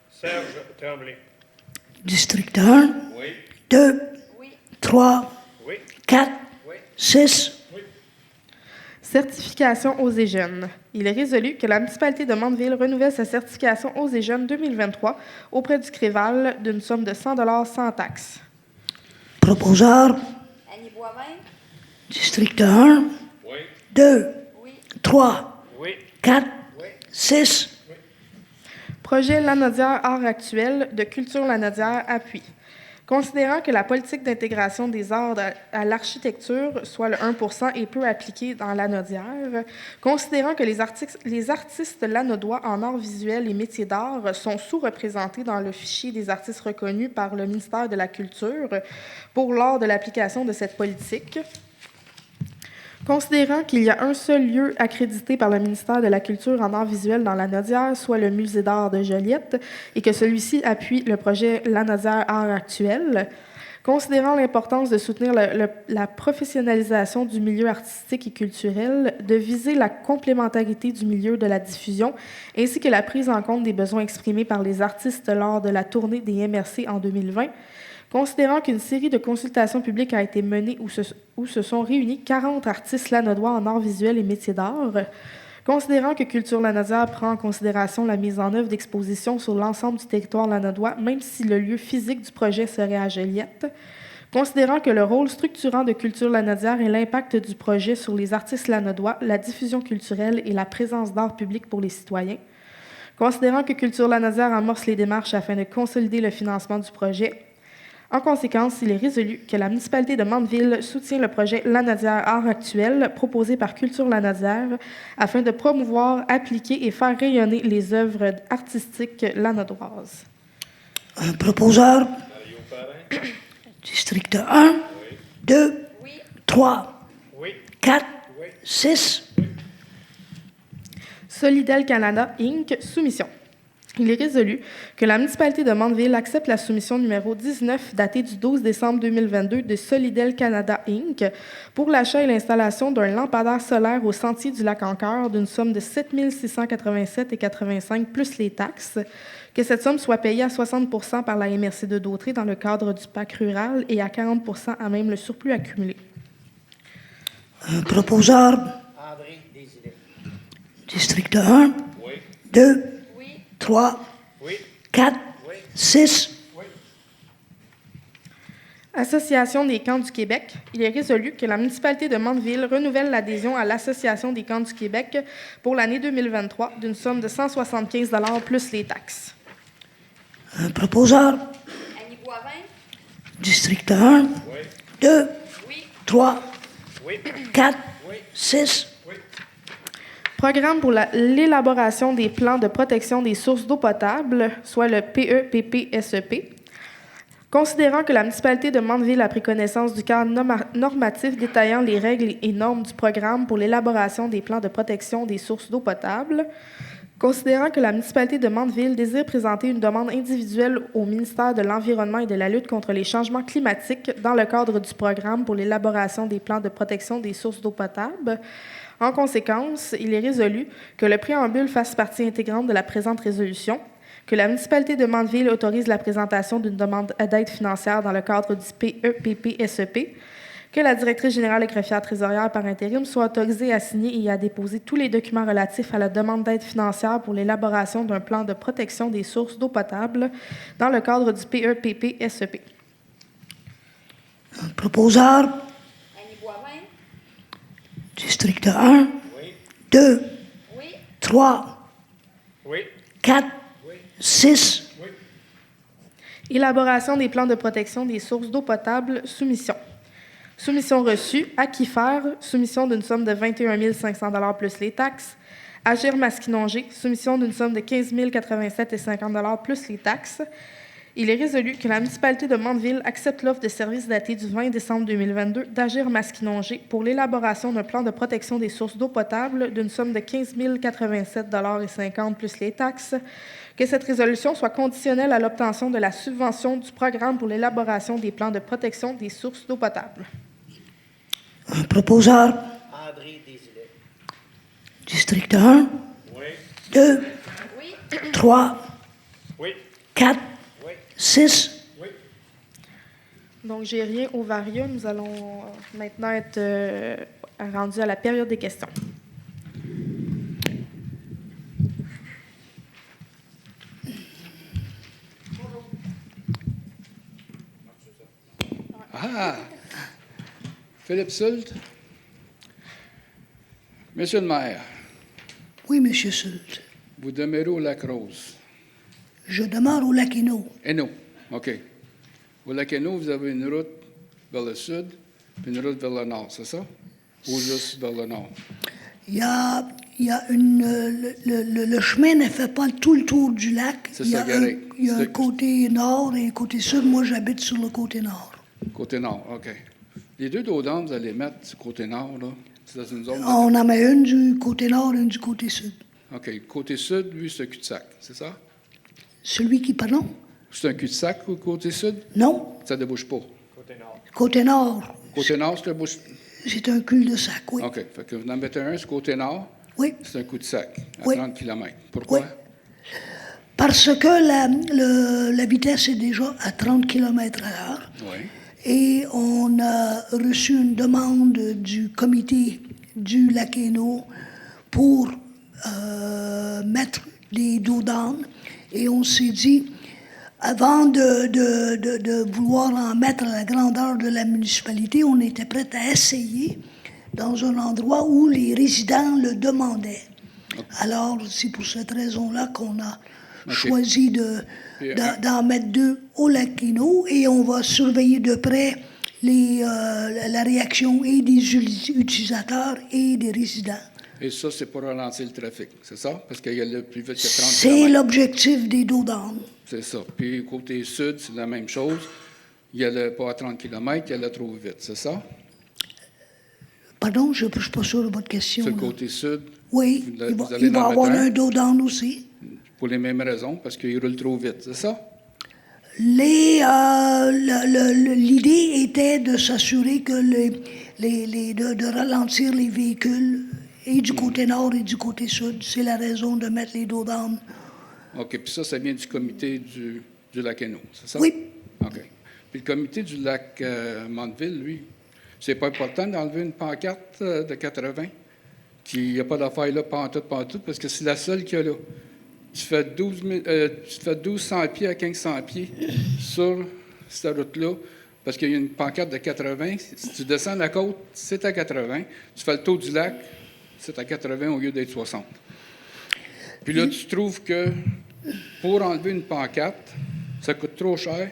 Serge Tremblay. district 1, Oui. 2, Oui. 3, Oui. 4, 6. Certification aux et jeunes. Il est résolu que la municipalité de Mandeville renouvelle sa certification aux et jeunes 2023 auprès du CREVAL d'une somme de 100 $ sans taxe. Proposeur, Annie Boivin. district 1, Oui. 2, Oui. 3, Oui. 4, 6. Projet Lanaudière Art actuel de Culture Lanaudière appui. Considérant que la politique d'intégration des arts à l'architecture, soit le 1 %, est peu appliquée dans Lanaudière, considérant que les artistes lanaudois en arts visuels et métiers d'art sont sous-représentés dans le fichier des artistes reconnus par le ministère de la Culture pour lors de l'application de cette politique, considérant qu'il y a un seul lieu accrédité par le ministère de la Culture en arts visuels dans Lanaudière, soit le Musée d'art de Joliette, et que celui-ci appuie le projet Lanaudière Art actuel, considérant l'importance de soutenir la professionnalisation du milieu artistique et culturel, de viser la complémentarité du milieu de la diffusion, ainsi que la prise en compte des besoins exprimés par les artistes lors de la tournée des MRC en 2020, considérant qu'une série de consultations publiques a été menée où se sont réunis 40 artistes lanaudois en arts visuels et métiers d'art, considérant que Culture Lanaudière prend en considération la mise en œuvre d'expositions sur l'ensemble du territoire lanaudois, même si le lieu physique du projet serait à Joliette, considérant que le rôle structurant de Culture Lanaudière et l'impact du projet sur les artistes lanaudois, la diffusion culturelle et la présence d'art public pour les citoyens, considérant que Culture Lanaudière amorce les démarches afin de consolider le financement du projet. En conséquence, il est résolu que la municipalité de Mandeville soutient le projet Lanaudière Art actuel proposé par Culture Lanaudière afin de promouvoir, appliquer et faire rayonner les œuvres artistiques lanaudoises. Un proposeur, Mario Parent. district 1, 2, Oui. 3, Oui. 4, 6. Solidel Canada Inc., soumission. Il est résolu que la municipalité de Mandeville accepte la soumission numéro 19 datée du 12 décembre 2022 de Solidel Canada Inc. pour l'achat et l'installation d'un lampadaire solaire au sentier du Lac-en-Cœur d'une somme de 7 687,85 $ plus les taxes, que cette somme soit payée à 60 % par la MRC de Dautré dans le cadre du PAC rural et à 40 % à même le surplus accumulé. Un proposeur, André Désilets. district 1, Oui. 2, Oui. 3, Oui. 4, 6. Association des camps du Québec, il est résolu que la municipalité de Mandeville renouvelle l'adhésion à l'Association des camps du Québec pour l'année 2023 d'une somme de 175 $ plus les taxes. Un proposeur. Annie Boivin. District 1, 2, Oui. 3, Oui. 4, 6. Programme pour l'élaboration des plans de protection des sources d'eau potable, soit le PEPP-SEP. Considérant que la municipalité de Mandeville a pris connaissance du cadre normatif détaillant les règles et normes du programme pour l'élaboration des plans de protection des sources d'eau potable, considérant que la municipalité de Mandeville désire présenter une demande individuelle au ministère de l'Environnement et de la lutte contre les changements climatiques dans le cadre du programme pour l'élaboration des plans de protection des sources d'eau potable, en conséquence, il est résolu que le préambule fasse partie intégrante de la présente résolution, que la municipalité de Mandeville autorise la présentation d'une demande d'aide financière dans le cadre du PEPP-SEP, que la directrice générale et greffière trésorière par intérim soit autorisée à signer et à déposer tous les documents relatifs à la demande d'aide financière pour l'élaboration d'un plan de protection des sources d'eau potable dans le cadre du PEPP-SEP. Un proposeur. Annie Boivin. District 1, Oui. 2, Oui. 3, Oui. 4, 6. Oui. Élaboration des plans de protection des sources d'eau potable, soumission. Soumission reçue, Aquifère, soumission d'une somme de 21 500 $ plus les taxes. Agir Masquinongé, soumission d'une somme de 15 087,50 $ plus les taxes. Il est résolu que la municipalité de Mandeville accepte l'offre de service datée du 20 décembre 2022 d'Agir Masquinongé pour l'élaboration d'un plan de protection des sources d'eau potable d'une somme de 15 087,50 $ plus les taxes, que cette résolution soit conditionnelle à l'obtention de la subvention du programme pour l'élaboration des plans de protection des sources d'eau potable. Un proposeur. André Desilets. District 1, Oui. 2, Oui. 3, Oui. 4, Oui. 6. Oui. Donc, j'ai rien au varia. Nous allons maintenant être rendus à la période des questions. Ah! Philippe Sult. Monsieur le maire, Oui, Monsieur Sult. vous demeurez au Lac-Rose. Je demeure au Lac-Hénault. Hainaut, OK. Au Lac-Hénaut, vous avez une route vers le sud puis une route vers le nord, c'est ça? Ou juste vers le nord? Il y a le chemin ne fait pas tout le tour du lac. C'est Il y a ça, Gary. il y a un C'est- côté nord et un côté sud. Moi, j'habite sur le côté nord. Côté nord, OK. Les deux dos d'âne, vous allez mettre du côté nord, là. C'est dans une zone. On en met une du côté nord et une du côté sud. OK. Côté sud, lui, c'est un cul-de-sac, c'est ça? Celui qui, pardon? C'est un cul-de-sac au côté sud? Non. Ça ne débouche pas. Côté nord. Côté nord, Côté nord, c'est un bouche. c'est un cul-de-sac, oui. OK. Fait que vous en mettez un sur côté nord, Oui. c'est un coup-de-sac à Oui. 30 km. Pourquoi? Oui. Parce que la vitesse est déjà à 30 km/h. Oui. Et on a reçu une demande du comité du Lac-Hénault pour mettre des dos d'âne. Et on s'est dit, avant de vouloir en mettre à la grandeur de la municipalité, on était prêt à essayer dans un endroit où les résidents le demandaient. Alors, c'est pour cette raison-là qu'on a choisi d'en mettre 2 au Lac-Hénault et on va surveiller de près la réaction et des utilisateurs et des résidents. Et ça, c'est pour ralentir le trafic, c'est ça? Parce qu'il y a le plus vite que 30 C'est km. l'objectif des dos d'âne. C'est ça. Puis côté sud, c'est la même chose. Il y a le pas à 30 km, il y a le trop vite, c'est ça? Pardon, je ne suis pas sûr de votre question. Sur le là. côté sud, Oui, vous il va, allez il va en avoir mettre un dos d'âne aussi. pour les mêmes raisons, parce qu'il roule trop vite, c'est ça? L'idée était de s'assurer que de ralentir les véhicules et du côté nord et du côté sud. C'est la raison de mettre les dos d'âne. OK. Puis ça vient du comité du Lac-Hénault, c'est ça? Oui. OK. Puis le comité du lac Mandeville, lui, c'est pas important d'enlever une pancarte de 80? Qu'il n'y a pas d'affaire là, pantoute, parce que c'est la seule qu'il y a là. Tu fais 1200 pieds à 1500 pieds sur cette route-là. parce qu'il y a une pancarte de 80. Si tu descends la côte, c'est à 80. Tu fais le tour du lac, c'est à 80 au lieu d'être 60. Puis là, tu trouves que pour enlever une pancarte, ça coûte trop cher.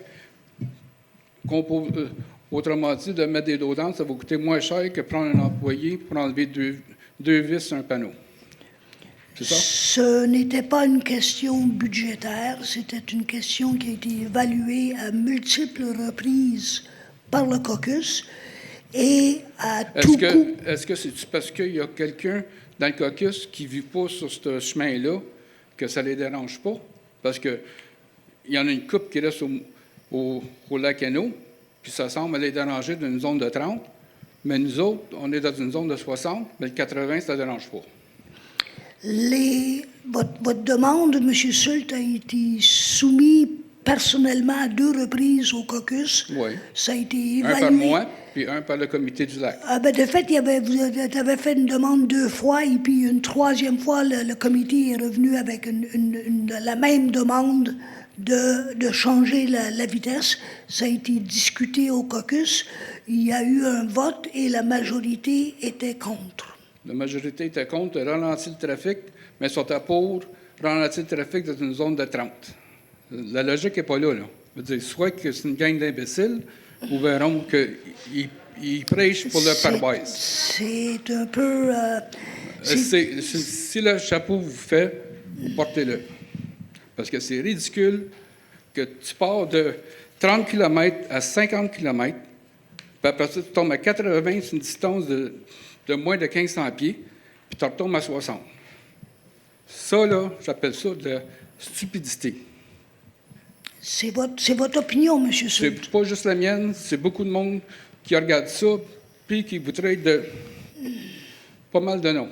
Autrement dit, de mettre des dos d'âne, ça va coûter moins cher que prendre un employé pour enlever deux vis sur un panneau. C'est ça? Ce n'était pas une question budgétaire, c'était une question qui a été évaluée à multiples reprises par le caucus et à tout coup. Est-ce que c'est parce qu'il y a quelqu'un dans le caucus qui ne vit pas sur ce chemin-là que ça ne les dérange pas? Parce qu'il y en a une couple qui reste au lac Hainaut, puis ça semble les déranger d'une zone de 30, mais nous autres, on est dans une zone de 60, mais le 80, ça ne dérange pas. Votre demande, M. Sult, a été soumise personnellement à 2 reprises au caucus. Oui. Ça a été évalué. Un par moi, puis un par le comité du lac. De fait, vous avez fait une demande 2 fois, et puis une 3e fois, le comité est revenu avec la même demande de changer la vitesse. Ça a été discuté au caucus. Il y a eu un vote et la majorité était contre. La majorité était contre de ralentir le trafic, mais sont pour ralentir le trafic dans une zone de 30. La logique n'est pas là. Je veux dire, soit que c'est une gang d'imbéciles, ou verront qu'ils prêchent pour leur pare-brise. C'est un peu... Si le chapeau vous fait, portez-le. Parce que c'est ridicule que tu pars de 30 km à 50 km, puis après ça, tu tombes à 80, c'est une distance de moins de 1500 pieds, puis tu retombes à 60. Ça, là, j'appelle ça de la stupidité. C'est votre opinion, M. Sult. C'est pas juste la mienne, c'est beaucoup de monde qui regarde ça, puis qui voudrait de pas mal de noms.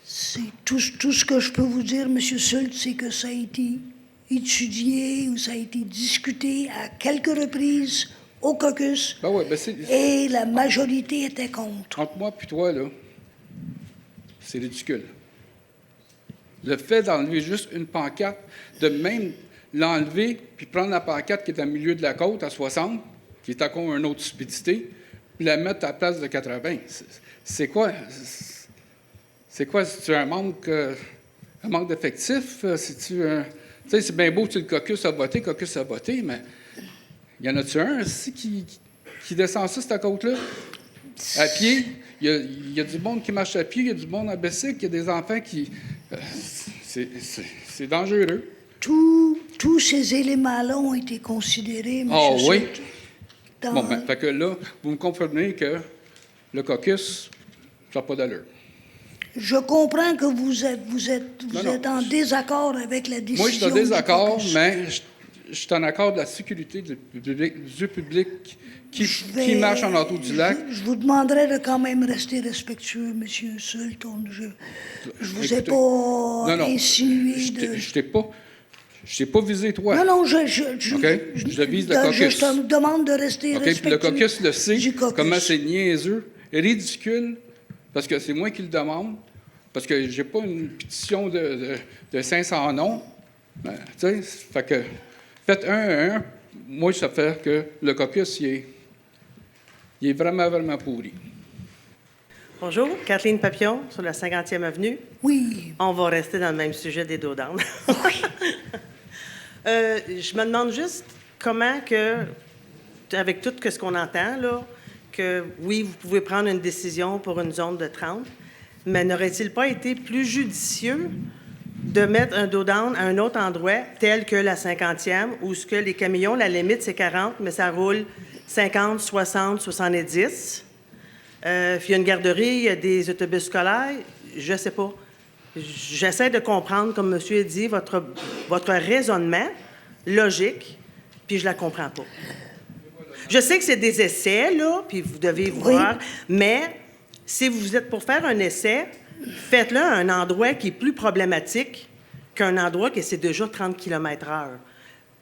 C'est tout ce que je peux vous dire, M. Sult, c'est que ça a été étudié ou ça a été discuté à quelques reprises au caucus, Ben ouais, et la majorité était contre. Entre moi et toi, là, c'est ridicule. Le fait d'enlever juste une pancarte, de même l'enlever, puis prendre la pancarte qui est au milieu de la côte, à 60, qui est encore une autre stupidité, puis la mettre à la place de 80. C'est quoi? C'est quoi? C'est-tu un manque d'effectifs? C'est-tu un... Tu sais, c'est bien beau, le caucus a voté, mais y en a-tu un aussi qui descend ça, cette côte-là? À pied? Il y a du monde qui marche à pied, il y a du monde à bicycle, il y a des enfants qui... c'est dangereux. Tous ces éléments-là ont été considérés, M. Sult. Oui? Bon, fait que là, vous me comprenez que le caucus, ça n'a pas d'allure. Je comprends que vous êtes en désaccord avec la décision. Moi, je suis en désaccord, mais je suis en accord de la sécurité du public qui marche en entour du lac. Je vous demanderais de quand même rester respectueux, M. Sult. Je vous ai pas insinué de... Je t'ai pas visé, toi. Non, OK? Je vise le caucus. Je te demande de rester respectueux. Puis le caucus le sait, du caucus. comment c'est niaiseux, ridicule, parce que c'est moi qui le demande, parce que j'ai pas une pétition de 500 noms. Ben, tu sais, fait que faites un à un. Moi, ça fait que le caucus, il est vraiment, vraiment pourri. Bonjour, Kathleen Papillon, sur la 50e avenue. Oui. On va rester dans le même sujet des dos d'âne. Je me demande juste comment que, avec tout ce qu'on entend, là, que oui, vous pouvez prendre une décision pour une zone de 30, mais n'aurait-il pas été plus judicieux de mettre un dos d'âne à un autre endroit, tel que la 50e, où ce que les camions, la limite, c'est 40, mais ça roule 50, 60, 70. Il y a une garderie, il y a des autobus scolaires, je ne sais pas. J'essaie de comprendre, comme monsieur a dit, votre raisonnement logique, puis je la comprends pas. Je sais que c'est des essais, là, puis vous devez voir, mais si vous êtes pour faire un essai, faites-le à un endroit qui est plus problématique qu'un endroit qui c'est déjà 30 km/h.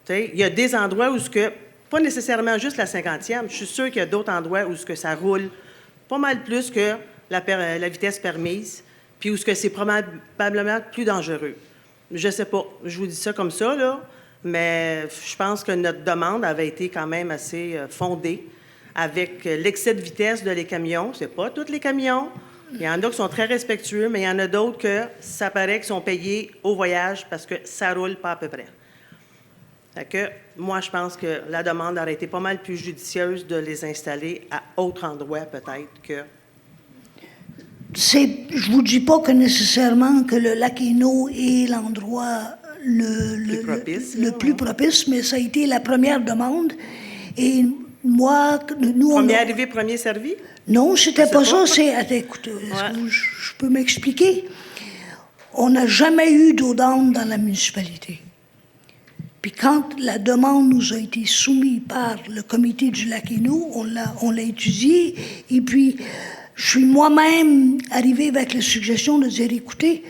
Il y a des endroits où pas nécessairement juste la 50e, je suis sûr qu'il y a d'autres endroits où ça roule pas mal plus que la vitesse permise, puis où c'est probablement plus dangereux. Je sais pas, je vous dis ça comme ça, là, Mais je pense que notre demande avait été quand même assez fondée avec l'excès de vitesse de les camions. C'est pas tous les camions. Il y en a qui sont très respectueux, mais il y en a d'autres que ça paraît qu'ils sont payés au voyage parce que ça roule pas à peu près. Fait que moi, je pense que la demande aurait été pas mal plus judicieuse de les installer à autre endroit peut-être que... Je vous dis pas que nécessairement que le lac Hainaut est l'endroit le plus propice, mais ça a été la première demande. Et moi, nous, Premier arrivé, premier servi? Non, c'était pas ça. pas. Attends, écoute, est-ce que je peux m'expliquer? On n'a jamais eu d'eau d'âne dans la municipalité. Puis quand la demande nous a été soumise par le comité du lac Hainaut, on l'a étudiée. Et puis, je suis moi-même arrivée avec la suggestion de dire, écoutez,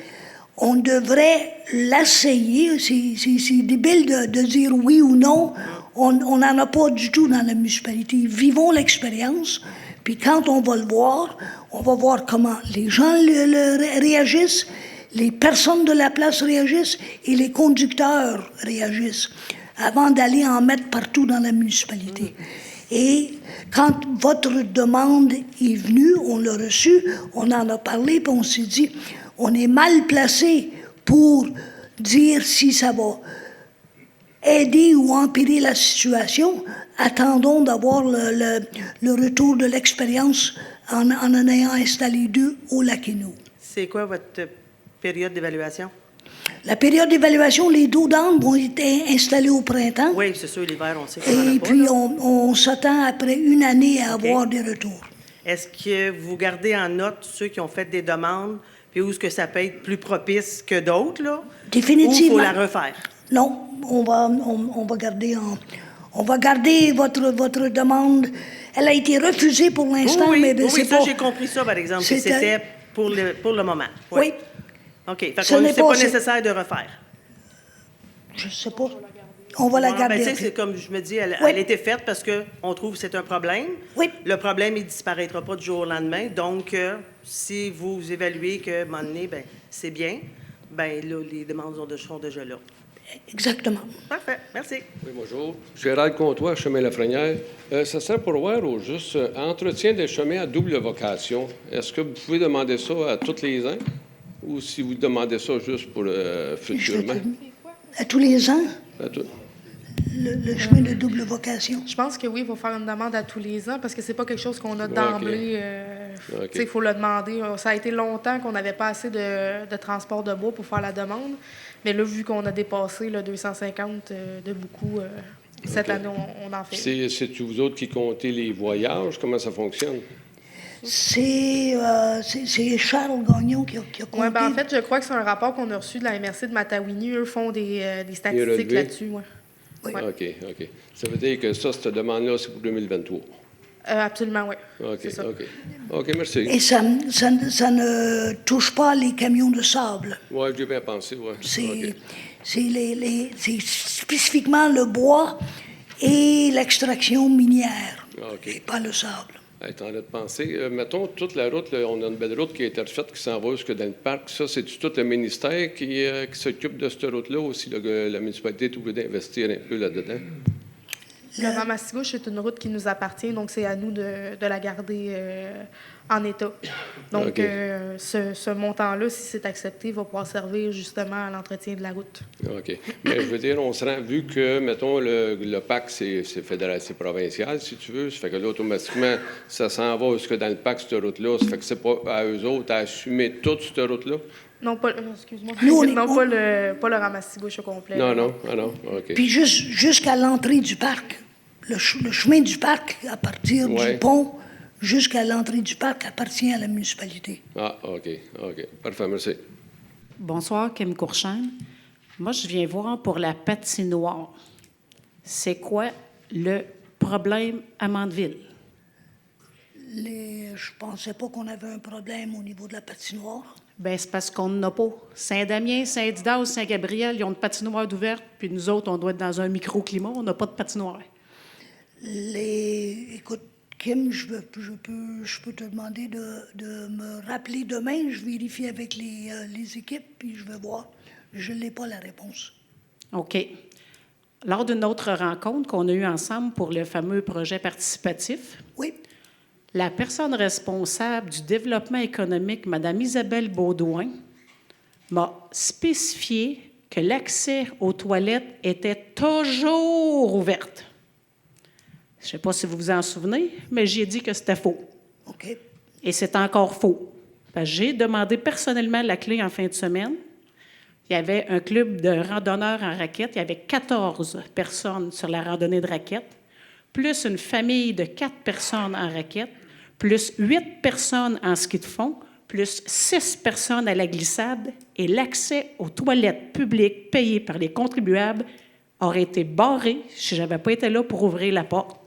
on devrait l'essayer. C'est débile de dire oui ou non. On n'en a pas du tout dans la municipalité. Vivons l'expérience. Puis quand on va le voir, on va voir comment les gens réagissent, les personnes de la place réagissent et les conducteurs réagissent avant d'aller en mettre partout dans la municipalité. Et quand votre demande est venue, on l'a reçue, on en a parlé, puis on s'est dit, on est mal placé pour dire si ça va aider ou empirer la situation. Attendons d'avoir le retour de l'expérience en ayant installé 2 au lac Hainaut. C'est quoi votre période d'évaluation? La période d'évaluation, les dos d'âne vont être installés au printemps. Oui, c'est sûr, l'hiver, on sait qu'on en a Et pas, puis, là. on s'attend après 1 année à avoir des retours. Est-ce que vous gardez en note ceux qui ont fait des demandes, puis où est-ce que ça peut être plus propice que d'autres, là? Définitivement. Ou il faut la refaire? Non, on va garder on va garder votre demande. Elle a été refusée pour l'instant, Oui, mais oui, c'est ça, pas... j'ai compris ça, par exemple, que C'était- c'était pour le moment. Oui, OK. Fait que Ce n'est c'est pas- pas c'est- nécessaire de refaire. je sais pas. On va la Bon, garder. ben, tu sais, après. c'est comme je me dis, elle Oui. a été faite parce qu'on trouve que c'est un problème. Oui. Le problème, il ne disparaîtra pas du jour au lendemain. Donc, si vous évaluez qu'à un moment donné, ben, c'est bien, ben là, les demandes seront déjà là. Exactement. Parfait. Merci. Oui, bonjour. Gérald Comtois, Chemin Lafrenière. Ça serait pour voir au juste entretien des chemins à double vocation. Est-ce que vous pouvez demander ça à tous les ans ou si vous demandez ça juste pour futurement? À tous les ans, À tout- le chemin de double vocation. Je pense que oui, il faut faire une demande à tous les ans parce que c'est pas quelque chose qu'on a Ouais, d'emblée. OK. Tu sais, il faut le demander. Ça a été longtemps qu'on n'avait pas assez de transport de bois pour faire la demande. Mais là, vu qu'on a dépassé le 250 de beaucoup, cette année, on en fait. C'est vous autres qui comptez les voyages? Comment ça fonctionne? C'est Charles Gagnon qui a compté. Oui, ben en fait, je crois que c'est un rapport qu'on a reçu de la MRC de Matawini. Eux font des statistiques relevés? là-dessus. Ouais. Oui. Ouais. OK. Ça veut dire que ça, cette demande-là, c'est pour 2023. Absolument, oui. OK, C'est ça. OK, merci. Et ça ne touche pas les camions de sable. Oui, j'ai bien pensé, oui. C'est c'est spécifiquement le bois et l'extraction minière, OK. et pas le sable. Hey, t'en as de penser. Mettons, toute la route, là, on a une belle route qui a été refaite, qui s'en va jusque dans le parc. Ça, c'est-tu tout le ministère qui s'occupe de cette route-là ou si la municipalité est obligée d'investir un peu là-dedans? Le Ramassigouche, c'est une route qui nous appartient, donc c'est à nous de la garder en état. Donc, OK. ce montant-là, si c'est accepté, va pouvoir servir justement à l'entretien de la route. OK. Mais je veux dire, on se rend, vu que, mettons, le PAC, c'est fédéral, c'est provincial, si tu veux, ça fait que là, automatiquement, ça s'en va jusque dans le PAC, cette route-là. Ça fait que c'est pas à eux autres à assumer toute cette route-là? Non, pas, excuse-moi. Nous, on est- non, pas le Ramassigouche au complet. Non, non. Ah non, OK. Puis jusqu'à l'entrée du parc, le chemin du parc, à partir Ouais. du pont jusqu'à l'entrée du parc, appartient à la municipalité. Ah, OK. Parfait, merci. Bonsoir, Kim Courchaine. Moi, je viens voir pour la patinoire. C'est quoi le problème à Mandeville? Je pensais pas qu'on avait un problème au niveau de la patinoire. Bien, c'est parce qu'on n'en a pas. Saint-Damien, Saint-Didas, Saint-Gabriel, ils ont une patinoire d'ouverte, puis nous autres, on doit être dans un microclimat, on n'a pas de patinoire. Écoute, Kim, je peux te demander de me rappeler demain. Je vérifie avec les équipes, puis je vais voir. Je n'ai pas la réponse. OK. Lors d'une autre rencontre qu'on a eue ensemble pour le fameux projet participatif, Oui. la personne responsable du développement économique, Mme Isabelle Baudouin, m'a spécifié que l'accès aux toilettes était toujours ouvert. Je ne sais pas si vous vous en souvenez, mais j'ai dit que c'était faux. OK. Et c'est encore faux. Parce que j'ai demandé personnellement la clé en fin de semaine. Il y avait un club de randonneurs en raquettes. Il y avait 14 personnes sur la randonnée de raquettes, plus une famille de 4 personnes en raquettes, plus 8 personnes en ski de fond, plus 6 personnes à la glissade. Et l'accès aux toilettes publiques payées par les contribuables aurait été barré si je n'avais pas été là pour ouvrir la porte.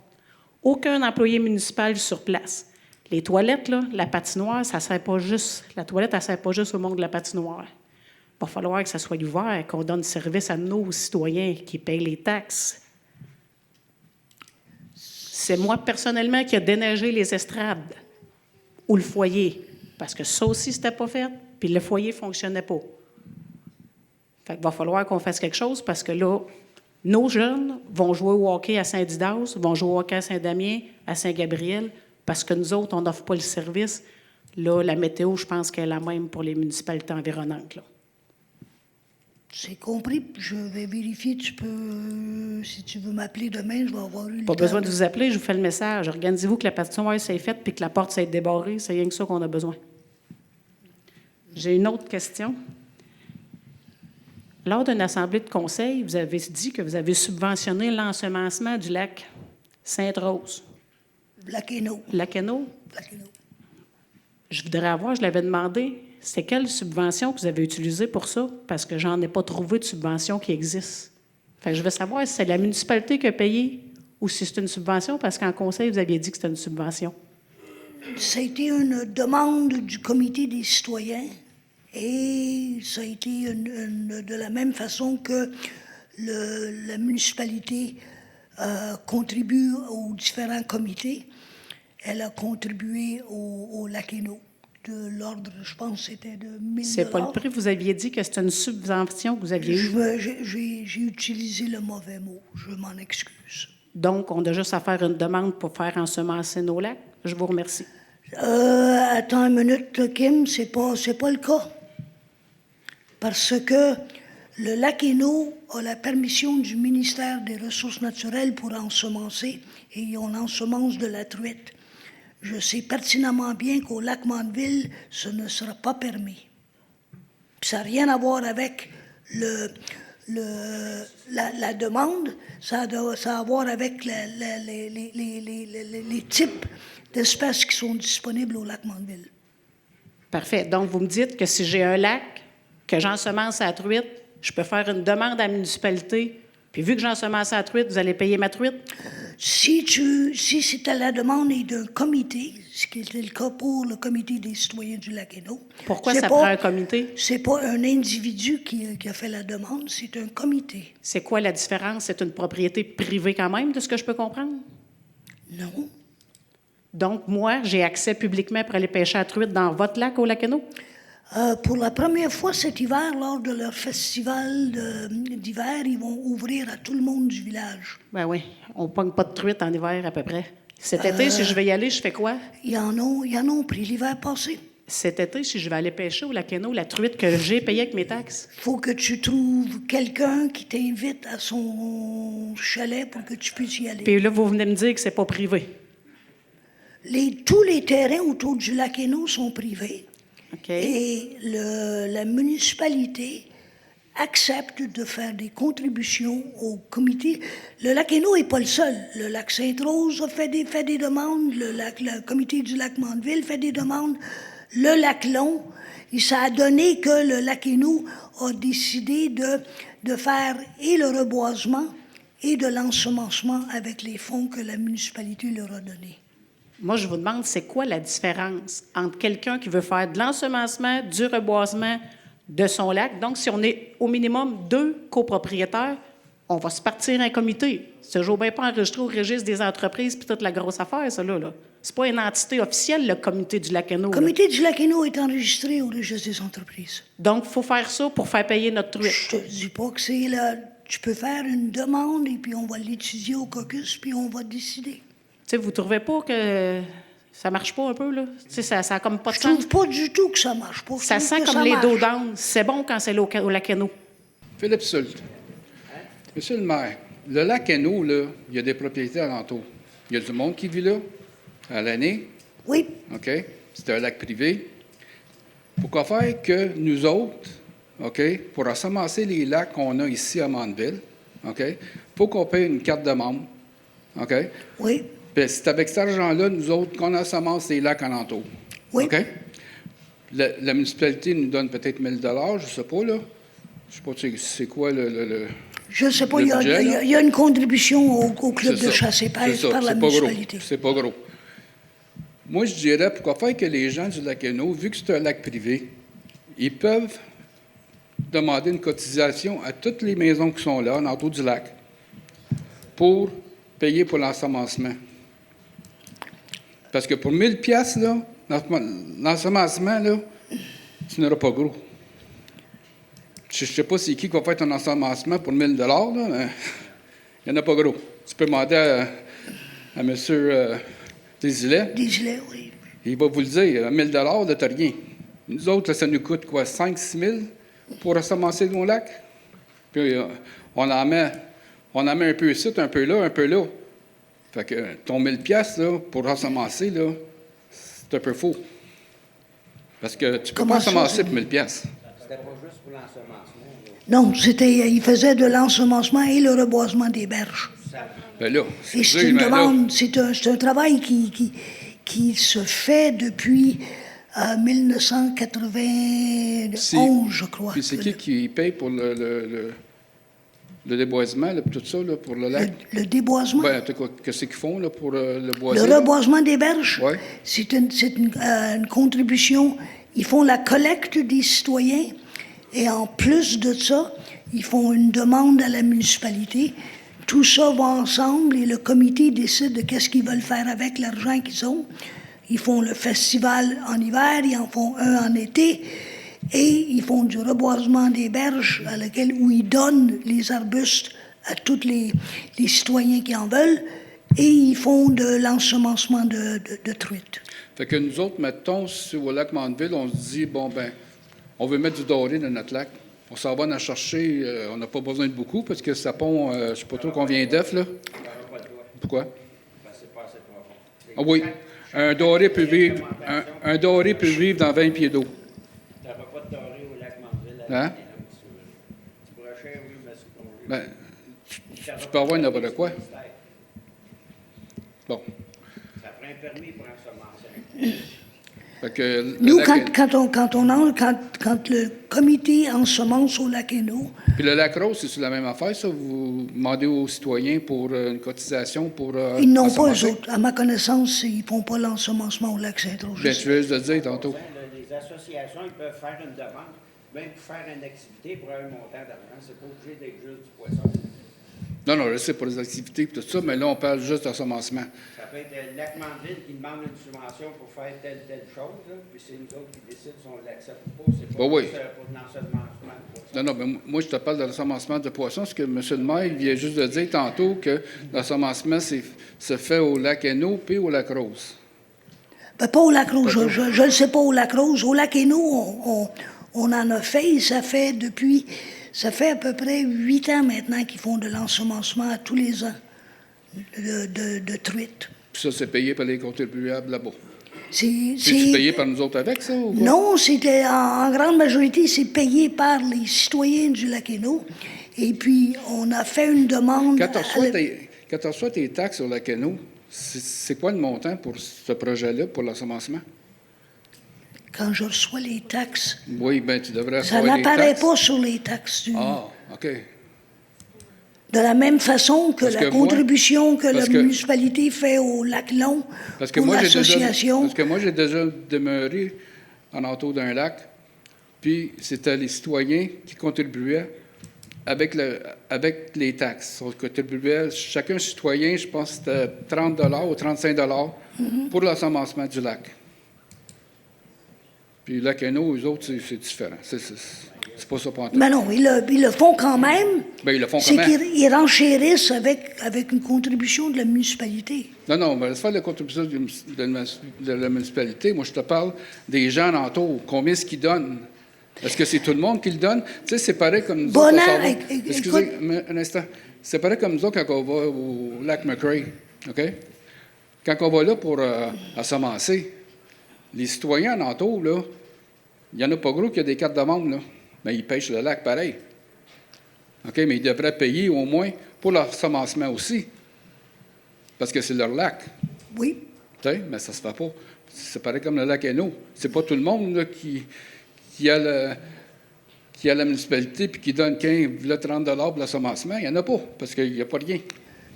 Aucun employé municipal sur place. Les toilettes, là, la patinoire, ça sert pas juste. La toilette, elle ne sert pas juste au monde de la patinoire. Il va falloir que ça soit ouvert, qu'on donne service à nos citoyens qui payent les taxes. C'est moi, personnellement, qui a déneigé les estrades ou le foyer. Parce que ça aussi, c'était pas fait, puis le foyer ne fonctionnait pas. Fait qu'il va falloir qu'on fasse quelque chose parce que là, nos jeunes vont jouer au hockey à Saint-Didas, vont jouer au hockey à Saint-Damien, à Saint-Gabriel, parce que nous autres, on n'offre pas le service. Là, la météo, je pense qu'elle est la même pour les municipalités environnantes, là. C'est compris. Je vais vérifier. Si tu veux m'appeler demain, je vais avoir eu le Pas temps besoin de vous appeler, je vous fais le message. Organisez-vous que la patinoire soit faite puis que la porte soit débarrée. C'est rien que ça qu'on a besoin. J'ai une autre question. Lors d'une assemblée de conseil, vous avez dit que vous avez subventionné l'ensemencement du lac Sainte-Rose. Lac-Hainaut. Lac-Hainaut? Lac-Hainaut. Je voudrais avoir, je l'avais demandé, c'est quelle subvention que vous avez utilisée pour ça? Parce que j'en ai pas trouvé de subvention qui existe. Fait que je veux savoir si c'est la municipalité qui a payé ou si c'est une subvention, parce qu'en conseil, vous aviez dit que c'était une subvention. Ça a été une demande du comité des citoyens et ça a été de la même façon que la municipalité contribue aux différents comités. Elle a contribué au Lac-Hainaut de l'ordre, je pense, c'était de 1 000 C'est pas le prix. Vous aviez dit que c'était une subvention que vous aviez eue. J'ai utilisé le mauvais mot. Je m'en excuse. Donc, on a juste à faire une demande pour faire ensemencer nos lacs. Je vous remercie. Attends une minute, Kim, c'est pas le cas. Parce que le Lac-Hainaut a la permission du ministère des Ressources naturelles pour ensemencer et on ensemence de la truite. Je sais pertinemment bien qu'au lac Mandeville, ce ne sera pas permis. Puis ça n'a rien à voir avec la demande, ça a à voir avec les types d'espèces qui sont disponibles au lac Mandeville. Parfait. Donc, vous me dites que si j'ai un lac, que j'ensemence à la truite, je peux faire une demande à la municipalité, puis vu que j'ensemence à la truite, vous allez payer ma truite? Si c'était la demande d'un comité, ce qui était le cas pour le comité des citoyens du Lac-Hainaut. Pourquoi ça prend un comité? C'est pas un individu qui a fait la demande, c'est un comité. C'est quoi la différence? C'est une propriété privée quand même, de ce que je peux comprendre? Non. Donc, moi, j'ai accès publiquement pour aller pêcher à la truite dans votre lac au Lac-Hainaut? Pour la première fois cet hiver, lors de leur festival d'hiver, ils vont ouvrir à tout le monde du village. Ben oui, on ne pogne pas de truite en hiver à peu près. Cet été, si je vais y aller, je fais quoi? Ils en ont pris l'hiver passé. Cet été, si je vais aller pêcher au Lac-Hainaut, la truite que j'ai payée avec mes taxes? Faut que tu trouves quelqu'un qui t'invite à son chalet pour que tu puisses y aller. Puis là, vous venez me dire que c'est pas privé. Tous les terrains autour du Lac-Hainaut sont privés. OK. Et la municipalité accepte de faire des contributions au comité. Le Lac-Hainaut n'est pas le seul. Le lac Sainte-Rose fait des demandes, le comité du lac Mandeville fait des demandes, le lac Long. Et ça a donné que le Lac-Hainaut a décidé de faire et le reboisement et de l'ensemencement avec les fonds que la municipalité leur a donnés. Moi, je vous demande, c'est quoi la différence entre quelqu'un qui veut faire de l'ensemencement, du reboisement de son lac? Donc, si on est au minimum 2 copropriétaires, on va se partir un comité. C'est toujours bien pas enregistré au registre des entreprises puis toute la grosse affaire, ça, là. C'est pas une entité officielle, le comité du Lac-Hainaut. Le comité du Lac-Hainaut est enregistré au registre des entreprises. Donc, il faut faire ça pour faire payer notre truite. Je te dis pas que c'est là. tu peux faire une demande et puis on va l'étudier au caucus, puis on va décider. Tu sais, vous trouvez pas que ça marche pas un peu, là? Tu sais, ça a comme pas de Je sens. trouve pas du tout que ça marche pas. Je Ça trouve sent que comme ça les marche. dos d'âne. C'est bon quand c'est au Lac-Hainaut. Philippe Sult. Monsieur le maire, le lac Hainaut, là, il y a des propriétés alentour. Il y a du monde qui vit là, à l'année. Oui, OK? C'est un lac privé. Pourquoi faire que nous autres, OK, pour ramasser les lacs qu'on a ici à Mandeville, OK, il faut qu'on paye une carte de membre. OK? oui, Puis c'est avec cet argent-là, nous autres, qu'on ramasse les lacs alentours. oui. OK? La municipalité nous donne peut-être 1 000 je ne sais pas, là. Je ne sais pas c'est quoi le Je ne sais pas, Le il y a- budget, il y, là? a- il y a une contribution au club C'est de ça. chasse et pêche C'est ça. par la C'est pas gros. municipalité. C'est pas gros. Moi, je dirais, pourquoi faire que les gens du lac Hainaut, vu que c'est un lac privé, ils peuvent demander une cotisation à toutes les maisons qui sont là, autour du lac, pour payer pour l'ensemencement. Parce que pour 1 000 $, là, l'ensemencement, là, tu n'auras pas gros. Je ne sais pas c'est qui va faire ton ensemencement pour 1 000 $, là, mais il n'y en a pas gros. Tu peux demander à M. Desilets. Des gilets, oui. Il va vous le dire, 1 000 $, là, tu n'as rien. Nous autres, là, ça nous coûte quoi, 5-6 000 pour ensemencer nos lacs? Puis on en met un peu ici, un peu là, un peu là. Fait que ton 1 000 $ là, pour ensemencer, là, c'est un peu faux. Parce que tu peux Comment pas ça, ensemencer c'est- pour 1 000 $. C'était pas juste pour l'ensemencement. là. Non, il faisait de l'ensemencement et le reboisement des berges. Ben là, Et c'est sûr, une mais là, demande, c'est un travail qui se fait depuis 1991, je crois. Puis c'est qui paye pour le déboisement, là, tout ça, là, pour le lac? Le déboisement? Ben, en tout cas, qu'est-ce qu'ils font là, pour le Le boisement? là? reboisement des berges, Ouais. c'est une contribution. Ils font la collecte des citoyens et en plus de ça, ils font une demande à la municipalité. Tout ça va ensemble et le comité décide de qu'est-ce qu'ils veulent faire avec l'argent qu'ils ont. Ils font le festival en hiver, ils en font un en été et ils font du reboisement des berges où ils donnent les arbustes à tous les citoyens qui en veulent. Et ils font de l'ensemencement de truites. Fait que nous autres, mettons, si au lac Mandeville, on se dit, bon, ben, on veut mettre du doré dans notre lac. On s'en va en chercher, on n'a pas besoin de beaucoup, parce que ça pond, je ne sais pas trop combien d'œufs, là. Pourquoi? Ah oui, un doré peut vivre dans 20 pieds d'eau. Tu n'auras pas de doré au lac Mandeville. Hein? Du brochet, oui, mais c'est pour lui. Ben, tu peux avoir n'importe quoi. Bon. Ça prend un permis pour ensemencer. Fait que Nous, le lac- quand le comité ensemence au lac Hainaut, Puis le lac Rose, c'est la même affaire, ça? Vous demandez aux citoyens pour une cotisation pour... ils n'ont pas, ensemencer? eux autres. À ma connaissance, ils ne font pas l'ensemencement au lac Saint-Roch. Bien, tu veux juste le dire tantôt. Les associations, ils peuvent faire une demande, même pour faire une activité pour un montant d'argent. C'est pas obligé d'être juste du poisson. Non, je sais pour les activités et tout ça, mais là, on parle juste d'ensemencement. Ça peut être le lac Mandeville qui demande une subvention pour faire telle chose, là, puis c'est nous autres qui décident si on l'accepte ou pas. C'est pas Oui, oui. juste pour l'ensemencement de poisson. Non, mais moi, je te parle de l'ensemencement de poissons, parce que M. le maire il vient juste de dire tantôt que l'ensemencement se fait au lac Hainaut puis au lac Rose. Ben, pas au lac Rose, je ne le sais pas au lac Rose. Au lac Hainaut, on en a fait et ça fait à peu près 8 ans maintenant qu'ils font de l'ensemencement tous les ans de truites. Puis ça, c'est payé par les contribuables là-bas. C'est C'est-tu payé par nous autres avec, ça, ou quoi? Non, c'était en grande majorité, c'est payé par les citoyens du lac Hainaut. Et puis, on a fait une demande. Quand tu reçois tes taxes sur lac Hainaut, c'est quoi le montant pour ce projet-là, pour l'ensemencement? Quand je reçois les taxes, Oui, bien, tu devrais ça recevoir les n'apparaît taxes. pas sur les taxes. Ah, OK. De la même façon que Parce la que moi- contribution que la parce que- municipalité fait au lac Long, Parce que pour moi, l'association. j'ai déjà demeuré en entour d'un lac, puis c'était les citoyens qui contribuaient avec les taxes. On contribuait, chacun citoyen, je pense que c'était 30 ou 35 pour l'ensemencement du lac. Puis le lac Hainaut, eux autres, c'est différent. C'est pas ça pour tout. Mais non, ils le font quand même. Ben, ils le font C'est comment? qu'ils renchérissent avec une contribution de la municipalité. Non, mais laisse faire la contribution de la municipalité. Moi, je te parle des gens alentours. Combien est-ce qu'ils donnent? Est-ce que c'est tout le monde qui le donne? Tu sais, c'est pareil comme nous autres. Bon on s'en an, va- écoute- Excusez un instant. C'est pareil comme nous autres quand on va au lac McRae. OK? Quand on va là pour assemencer, les citoyens alentours, là, il n'y en a pas gros qui a des cartes de membre, là. Mais ils pêchent le lac pareil. OK? Mais ils devraient payer au moins pour leur semencement aussi. Parce que c'est leur lac. Oui. Tu sais, mais ça se fait pas. C'est pareil comme le lac Hainaut. C'est pas tout le monde là, qui a la municipalité puis qui donne 15, là, 30 $ pour le semencement. Il n'y en a pas, parce qu'il n'y a pas rien.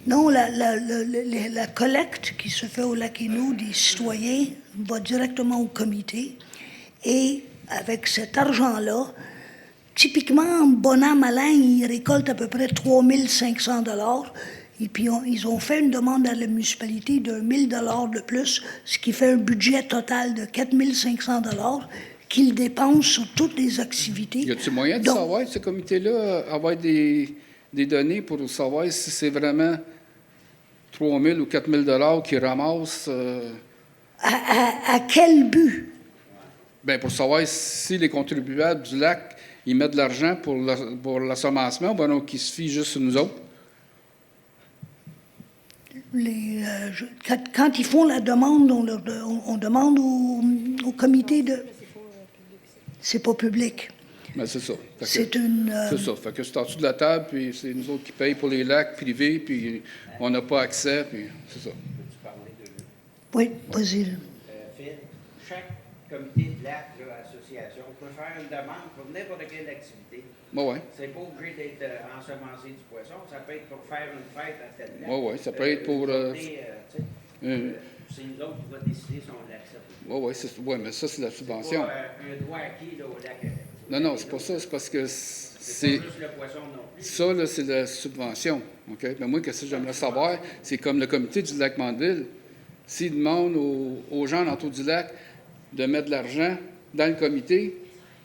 Non, la collecte qui se fait au lac Hainaut des citoyens va directement au comité. Et avec cet argent-là, typiquement, bon an, mal an, ils récoltent à peu près 3 500 $. Et puis, ils ont fait une demande à la municipalité de 1 000 $ de plus, ce qui fait un budget total de 4 500 $ qu'ils dépensent sur toutes les activités. Y a-t-il moyen de Donc, savoir, ce comité-là, avoir des données pour savoir si c'est vraiment 3 000 ou 4 000 $ qu'ils ramassent? à quel but? Bien, pour savoir si les contribuables du lac, ils mettent de l'argent pour l'assommacement ou bien non, qu'ils se fient juste sur nous autres? Quand ils font la demande, on demande au comité de... C'est pas public. Bien, c'est ça. Fait que- C'est une... C'est ça. Fait que c'est en dessous de la table, puis c'est nous autres qui payent pour les lacs privés, puis on n'a pas accès, puis c'est ça. Peux-tu parler de Oui, vas-y. Phil? Chaque comité de lac, là, association, peut faire une demande pour n'importe quelle activité. Oui, oui. C'est pas obligé d'être ensemencé du poisson. Ça peut être pour faire une fête à tel lac. Oui, ça peut être pour... c'est nous autres qui va décider si on l'accepte. Oui, mais ça, c'est la subvention. Pas un droit acquis là, au lac. Non, c'est pas ça. C'est parce que C'est c'est... pas juste le poisson non plus. Ça, là, c'est la subvention. OK? Mais moi, qu'est-ce que j'aimerais savoir? C'est comme le comité du lac Mandeville. S'il demande aux gens autour du lac de mettre de l'argent dans le comité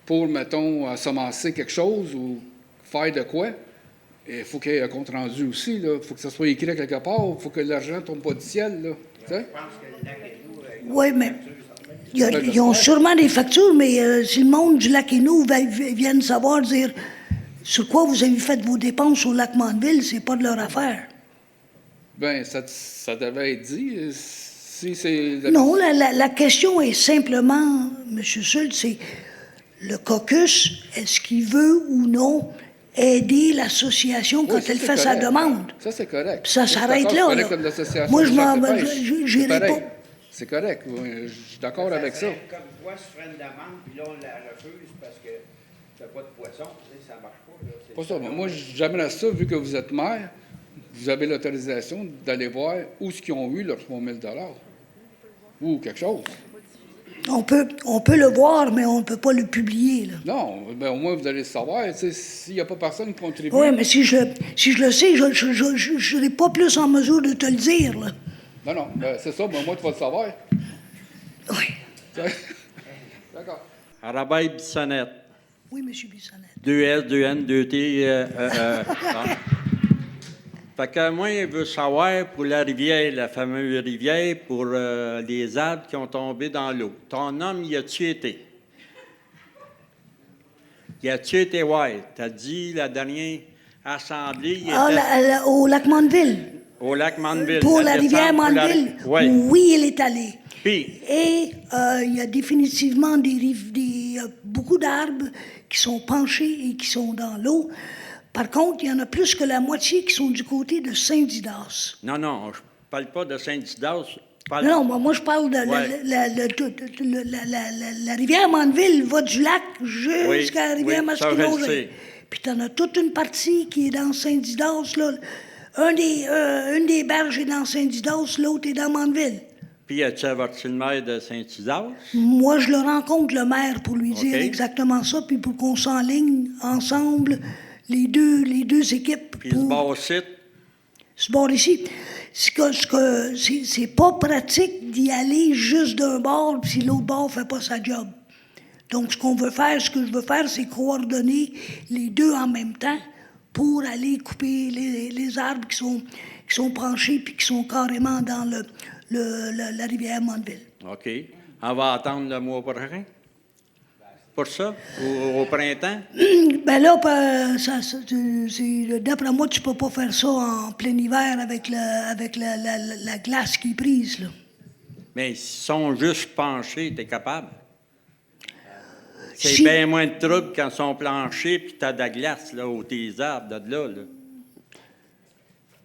pour, mettons, semencer quelque chose ou faire de quoi, il faut qu'il y ait un compte-rendu aussi. Il faut que ça soit écrit quelque part. Il faut que l'argent ne tombe pas du ciel. Là. Tu sais? Je pense que le lac est nous. Oui, mais ils ont sûrement des factures, mais si le monde du lac Hainaut viennent savoir dire sur quoi vous avez fait vos dépenses au lac Mandeville, c'est pas de leur affaire. Bien, ça devait être dit. Si c'est... Non, la question est simplement, M. Schultz, c'est le caucus, est-ce qu'il veut ou non aider l'association Oui, quand ça, elle c'est fait sa correct. demande? Ça, c'est correct. Puis ça Je suis s'arrête d'accord, là, c'est là. correct comme l'association Moi, de je m'en- chasse et pêche. j'irai C'est pareil. pas. C'est correct. Oui, je suis d'accord avec ça. Comme toi, tu ferais une demande, puis là, on la refuse parce que tu n'as pas de poisson. Tu sais, ça ne marche pas. Là. C'est Pas ça. Mais moi, j'aimerais ça, vu que vous êtes maire, vous avez l'autorisation d'aller voir où est-ce qu'ils ont eu leurs 3 000 $ ou quelque chose. On peut le voir, mais on ne peut pas le publier, là. Non, ben, au moins, vous allez le savoir. Tu sais, s'il n'y a pas personne qui contribue. Oui, mais si je le sais, je n'ai pas plus en mesure de te le dire, là. Non, ben, c'est ça. Mais au moins, tu vas le savoir. Oui. D'accord. Rabais Bissonnette. Oui, M. Bissonnette. 2S, 2N, 2T. Bon. Fait que moi, je veux savoir pour la rivière, la fameuse rivière, pour les arbres qui ont tombé dans l'eau. Ton homme, y a-tu été? Y a-tu été ouais? T'as dit la dernière assemblée, il était Au lac Mandeville. au lac Mandeville. Pour la rivière Mandeville, Oui. oui, il est allé. Puis, Et il y a définitivement beaucoup d'arbres qui sont penchés et qui sont dans l'eau. Par contre, il y en a plus que la moitié qui sont du côté de Saint-Didas. non, je parle pas de Saint-Didas. je parle- Non, moi je parle de Ouais. la rivière Mandeville va du lac jusqu'à la rivière oui, ça, je le Masquinongé. sais. Puis t'en as toute une partie qui est dans Saint-Didas, là. Une des berges est dans Saint-Didas, l'autre est dans Mandeville. Puis, as-tu averti le maire de Saint-Didas? Moi, je le rencontre, le maire, pour lui dire OK. exactement ça, puis pour qu'on s'enligne ensemble, les deux équipes. Puis, le bord site, Ce bord ici. C'est pas pratique d'y aller juste d'un bord, puis si l'autre bord fait pas sa job. Donc, ce que je veux faire, c'est coordonner les deux en même temps pour aller couper les arbres qui sont penchés puis qui sont carrément dans la rivière Mandeville. OK. On va attendre le mois prochain pour ça, au printemps? Ben là, d'après moi, tu peux pas faire ça en plein hiver avec la glace qui est prise, là. Mais s'ils sont juste penchés, t'es capable? C'est Si- bien moins de trouble quand ils sont planchés puis t'as de la glace là, aux tes arbres de là.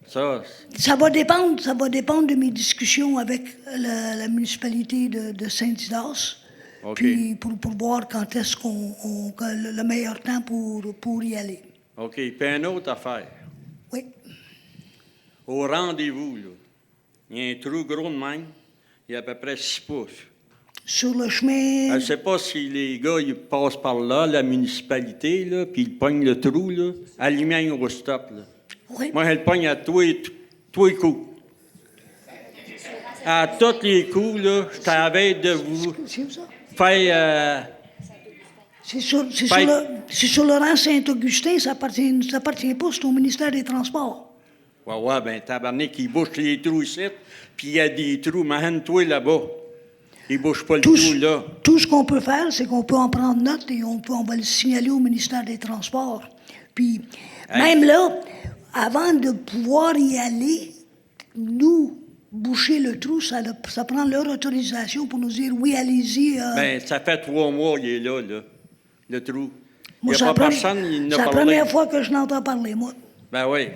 Ça, Ça va dépendre de mes discussions avec la municipalité de Saint-Didas. OK. Puis pour voir quand est-ce le meilleur temps pour y aller. OK. Puis une autre affaire. Oui. Au rendez-vous, là, il y a un trou gros de même. Il y a à peu près 6 pouces. Sur le chemin. Je ne sais pas si les gars ils passent par là, la municipalité, là, puis ils pognent le trou, là, à lumière au stop. Là. Oui. Moi, je le pogne à tous les coups. À tous les coups, là, je t'avais de vous C'est où ça? faire... C'est sur le rang Saint-Augustin, ça appartient pas, c'est au ministère des Transports. ouais, ben tabarnak, ils bouchent les trous ici, puis il y a des trous, toi là-bas. Ils bouchent pas le trou, là. Tout ce qu'on peut faire, c'est qu'on peut en prendre note et on va le signaler au ministère des Transports. Puis, même là, avant de pouvoir y aller, nous, boucher le trou, ça prend leur autorisation pour nous dire oui, allez-y. Ben, ça fait 3 mois qu'il est là, le trou. Moi, Il n'y a pas personne, il n'a c'est la parlé. première fois que je l'entends parler, moi. Ben oui.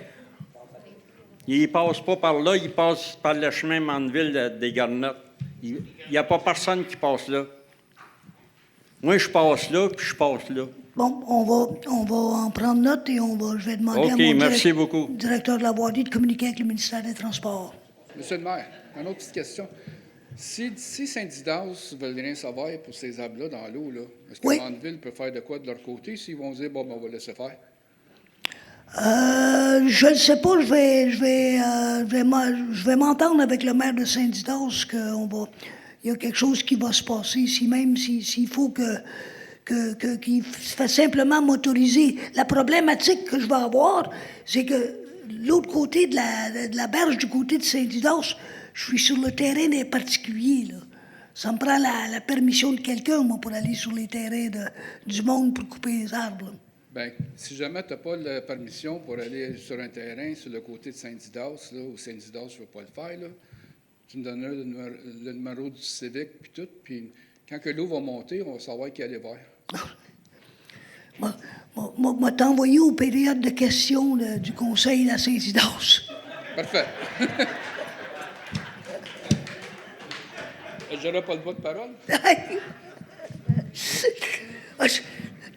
Il ne passe pas par là, il passe par le chemin Mandeville des Garnottes. Il n'y a pas personne qui passe là. Moi, je passe là, puis je passe là. Bon, on va en prendre note et je vais demander à OK, mon merci beaucoup. directeur de la Boisdie de communiquer avec le ministère des Transports. Monsieur le maire, une autre petite question. Si Saint-Didas veulent rien savoir pour ces arbres-là dans l'eau, là, est-ce que Oui. Mandeville peut faire de quoi de leur côté s'ils vont dire, bon, ben, on va laisser faire? Je ne sais pas, je vais m'entendre avec le maire de Saint-Didas il y a quelque chose qui va se passer ici, même s'il faut qu'il fait simplement m'autoriser. La problématique que je vais avoir, c'est que l'autre côté de la berge, du côté de Saint-Didas, je suis sur le terrain des particuliers, là. Ça me prend la permission de quelqu'un, moi, pour aller sur les terrains du monde pour couper les arbres, là. Bien, si jamais tu n'as pas la permission pour aller sur un terrain sur le côté de Saint-Didas, là, où Saint-Didas ne veut pas le faire, là, tu me donneras le numéro du civique, puis tout, puis quand que l'eau va monter, on va savoir qui aller voir. M'a t'envoyé aux périodes de questions du conseil à Saint-Didas. Parfait. J'aurai pas le mot de parole?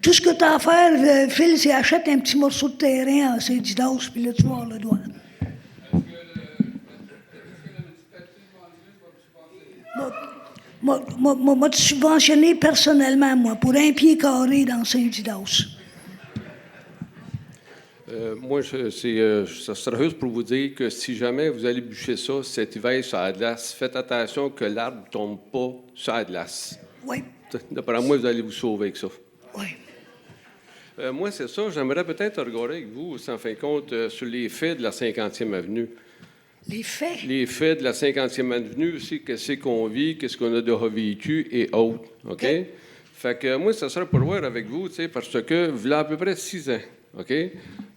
Tout ce que tu as à faire, Phil, c'est achète un petit morceau de terrain à Saint-Didas, puis là, tu vas avoir le droit. Moi, te subventionner personnellement, moi, pour 1 pied carré dans Saint-Didas. Moi, ça sera juste pour vous dire que si jamais vous allez bûcher ça cet hiver sur la glace, faites attention que l'arbre ne tombe pas sur la glace. Oui, D'après moi, vous allez vous sauver avec ça. oui. Moi, c'est ça. J'aimerais peut-être regarder avec vous, en fin de compte, sur les faits de la 50e avenue. Les faits. Les faits de la 50e avenue aussi, qu'est-ce qu'on vit, qu'est-ce qu'on a déjà vécu et autres. OK? Fait que moi, ça serait pour voir avec vous, tu sais, parce que, voilà à peu près 6 ans, OK?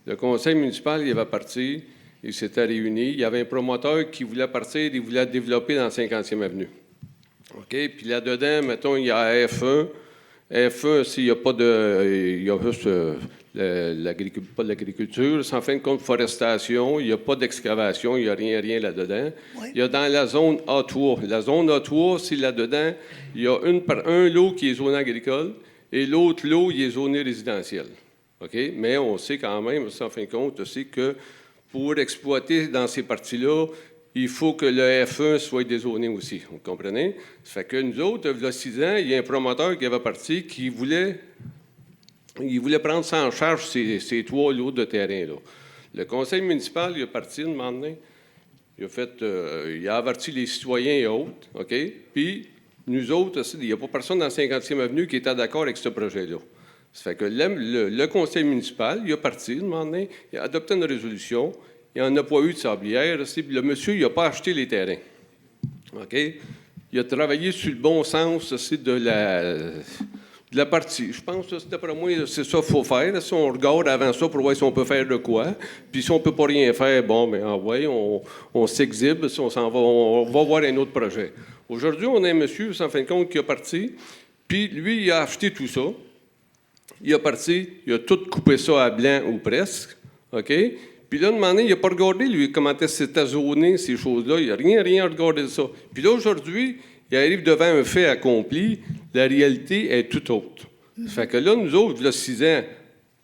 Le conseil municipal, il va partir, il s'était réuni. Il y avait un promoteur qui voulait partir, il voulait développer dans la 50e avenue. OK? Puis là-dedans, mettons, il y a F1. F1, s'il n'y a pas de. Il y a juste pas de l'agriculture. En fin de compte, forestation, il n'y a pas d'excavation, il n'y a rien là-dedans. Oui. Il y a dans la zone A3. La zone A3, c'est là-dedans, il y a un lot qui est zone agricole et l'autre lot, il est zoné résidentiel. OK? Mais on sait quand même, en fin de compte, aussi que pour exploiter dans ces parties-là, il faut que le F1 soit dézoné aussi. Vous comprenez? Ça fait que nous autres, il y a 6 ans, il y a un promoteur qui avait parti qui voulait prendre ça en charge ces 3 lots de terrain-là. Le conseil municipal, il est parti un moment donné. Il a averti les citoyens et autres, OK? Puis, nous autres, aussi, il n'y a pas personne dans la 50e avenue qui était d'accord avec ce projet-là. Ça fait que le conseil municipal, il a parti, un moment donné, il a adopté une résolution, il n'y en a pas eu de sablière, aussi, puis le monsieur, il n'a pas acheté les terrains. OK? Il a travaillé sur le bon sens aussi de la partie. Je pense que d'après moi, c'est ça qu'il faut faire. Si on regarde avant ça pour voir si on peut faire de quoi, puis si on ne peut pas rien faire, bon, bien, ouais, on s'exhibe, si on s'en va, on va voir un autre projet. Aujourd'hui, on a un monsieur, en fin de compte, qui est parti, puis lui, il a acheté tout ça. Il est parti, il a tout coupé ça à blanc ou presque, OK? Puis là, un moment donné, il n'a pas regardé, lui, comment c'était zoné, ces choses-là. Il n'a rien regardé de ça. Puis là, aujourd'hui, il arrive devant un fait accompli, la réalité est tout autre. Ça fait que là, nous autres, il y a 6 ans,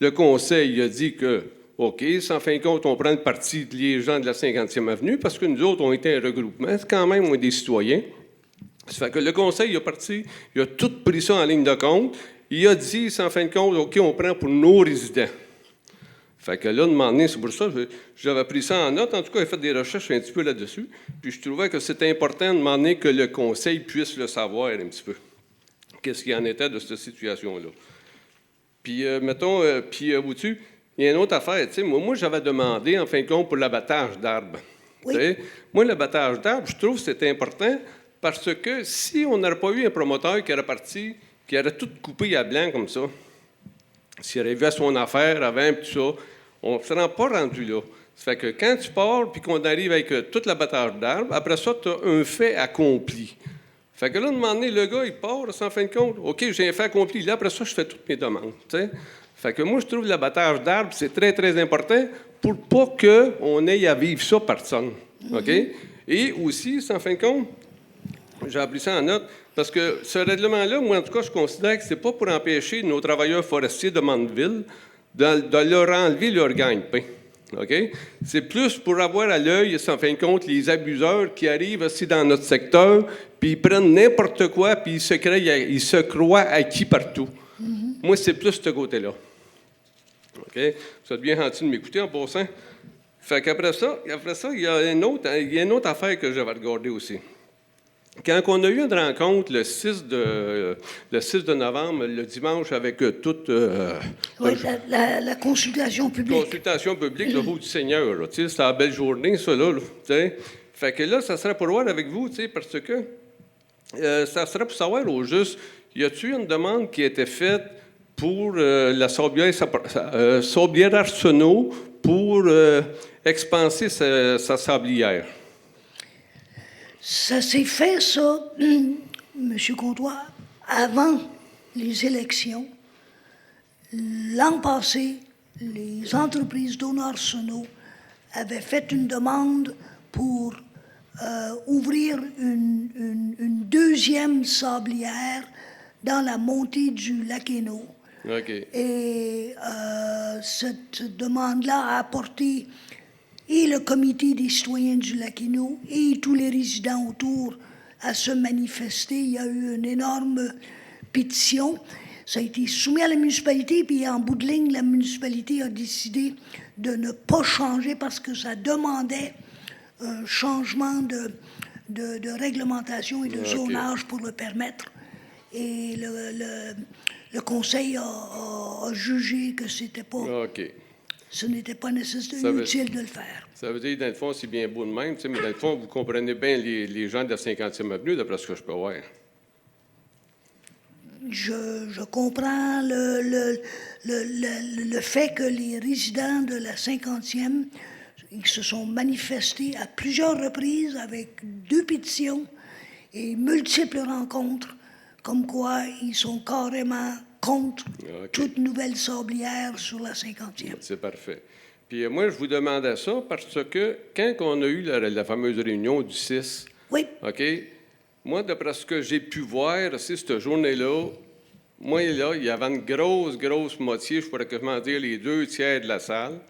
le conseil a dit que, OK, en fin de compte, on prend le parti des gens de la 50e avenue, parce que nous autres, on était un regroupement. C'est quand même, on est des citoyens. Ça fait que le conseil est parti, il a tout pris ça en ligne de compte. Il a dit, en fin de compte, OK, on prend pour nos résidents. Fait que là, de moment donné, c'est pour ça que j'avais pris ça en note. En tout cas, j'ai fait des recherches un petit peu là-dessus. Puis je trouvais que c'était important de moment donné que le conseil puisse le savoir un petit peu. Qu'est-ce qu'il en était de cette situation-là. Puis, mettons, au-dessus, il y a une autre affaire. Tu sais, moi, j'avais demandé, en fin de compte, pour l'abattage d'arbres. Oui. Tu sais, moi, l'abattage d'arbres, je trouve que c'était important parce que si on n'aurait pas eu un promoteur qui aurait parti, qui aurait tout coupé à blanc comme ça, s'il aurait vu à son affaire avant, puis tout ça, on ne se rend pas rendu là. Ça fait que quand tu pars, puis qu'on arrive avec tout l'abattage d'arbres, après ça, tu as un fait accompli. Fait que là, à un moment donné, le gars, il part, en fin de compte. OK, j'ai un fait accompli. Là, après ça, je fais toutes mes demandes. T'sais. Fait que moi, je trouve que l'abattage d'arbres, c'est très, très important pour pas qu'on ait à vivre ça personne. OK? Et aussi, en fin de compte, j'ai appris ça en note, parce que ce règlement-là, moi, en tout cas, je considère que ce n'est pas pour empêcher nos travailleurs forestiers de Mandeville de leur enlever leur gagne-pain. OK? C'est plus pour avoir à l'œil, en fin de compte, les abuseurs qui arrivent aussi dans notre secteur, puis ils prennent n'importe quoi, puis ils se croient acquis partout. Moi, c'est plus ce côté-là. OK? Vous êtes bien gentil de m'écouter en passant. Fait qu'après ça, il y a une autre affaire que j'avais regardée aussi. Quand on a eu une rencontre le 6 de novembre, le dimanche, avec toute... Oui, la consultation publique. Consultation publique, le roue du Seigneur. C'était une belle journée, ça, là. Fait que là, ça serait pour voir avec vous, parce que ça serait pour savoir au juste, y a-t-il une demande qui a été faite pour la sablière Arsenault pour expanser sa sablière? Ça s'est fait, ça, M. Comtois, avant les élections. L'an passé, les entreprises d'Arsenault avaient fait une demande pour ouvrir une deuxième sablière dans la montée du lac Hainaut. Okay. Et cette demande-là a apporté et le comité des citoyens du lac Hainaut et tous les résidents autour à se manifester. Il y a eu une énorme pétition. Ça a été soumis à la municipalité, puis en bout de ligne, la municipalité a décidé de ne pas changer parce que ça demandait un changement de réglementation et de zonage pour le permettre. Et le conseil a jugé que c'était pas... Ce n'était pas nécessaire, utile de le faire. Ça veut dire, dans le fond, c'est bien beau de même, mais dans le fond, vous comprenez bien les gens de la 50e avenue, d'après ce que je peux voir. Je comprends le fait que les résidents de la 50e ils se sont manifestés à plusieurs reprises avec 2 pétitions et multiples rencontres, comme quoi ils sont carrément contre toute nouvelle sablière sur la 50e. C'est parfait. Puis moi, je vous demandais ça parce que quand on a eu la fameuse réunion du 6, oui. OK, moi, d'après ce que j'ai pu voir aussi, cette journée-là, moi, là, il y avait une grosse moitié, je pourrais quasiment dire les 2 tiers de la salle.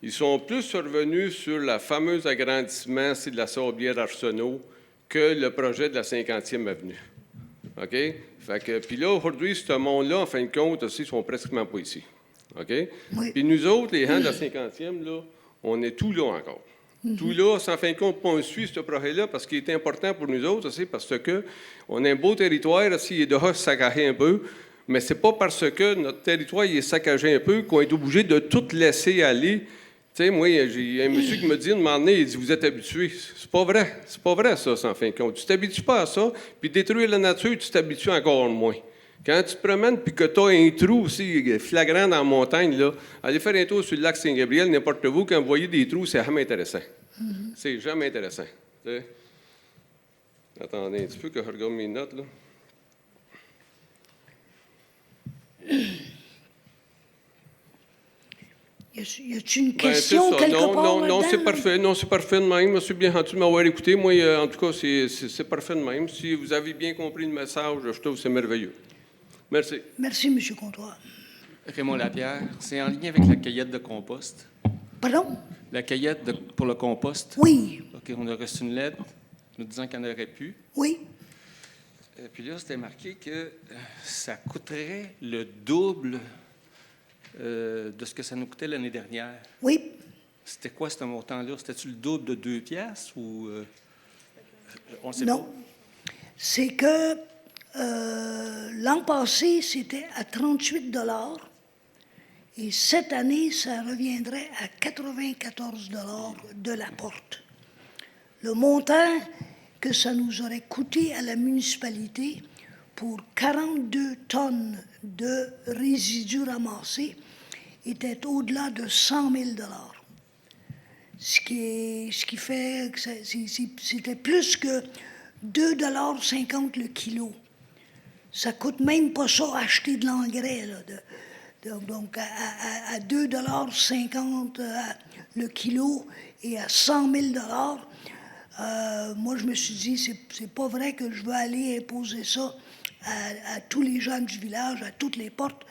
Ils sont plus revenus sur le fameux agrandissement de la sablière Arsenault que le projet de la 50e avenue. OK? Fait que, puis là, aujourd'hui, ce monde-là, en fin de compte, aussi, ils sont pratiquement pas ici. OK? Oui. Puis nous autres, les gens de la 50e, là, on est tout là encore. Tout là, en fin de compte, on suit ce projet-là parce qu'il est important pour nous autres aussi, parce que on a un beau territoire, aussi, il est dehors saccagé un peu, mais c'est pas parce que notre territoire il est saccagé un peu qu'on est obligé de tout laisser aller. Tu sais, moi, j'ai un monsieur qui me dit, un moment donné, il dit, vous êtes habitué. C'est pas vrai, ça, en fin de compte. Tu t'habitues pas à ça, puis détruire la nature, tu t'habitues encore moins. Quand tu te promènes puis que tu as un trou aussi flagrant dans la montagne, là, allez faire un tour sur le lac Saint-Gabriel, n'importe où, quand vous voyez des trous, c'est jamais intéressant. C'est jamais intéressant. T'sais. Attendez un petit peu que je regarde mes notes, là. Y a-t-il une question c'est ça. quelque part Non, là-dedans? c'est parfait. Non, c'est parfait de même. C'est bien gentil de m'avoir écouté. Moi, en tout cas, c'est parfait de même. Si vous avez bien compris le message, je trouve que c'est merveilleux. Merci. Merci, M. Comtois. Raymond Lapierre, c'est en lien avec la cueillette de compost. Pardon? La cueillette pour le compost. Oui, OK, on a reçu une lettre nous disant qu'il y en aurait plus. oui. Puis là, c'était marqué que ça coûterait le double de ce que ça nous coûtait l'année dernière. Oui, C'était quoi ce montant-là? C'était-tu le double de 2 piastres ou... on sait non. C'est que l'an passé, c'était à 38 $ et cette année, ça reviendrait à 94 $ de la porte. Le montant que ça nous aurait coûté à la municipalité pour 42 tonnes de résidus ramassés était au-delà de 100 000 $. Ce qui fait que c'était plus que 2,50 $ le kilo. Ça coûte même pas ça acheter de l'engrais, là, donc à 2,50 $ le kilo et à 100 000 $. Moi, je me suis dit, c'est pas vrai que je veux aller imposer ça à tous les gens du village, à toutes les portes,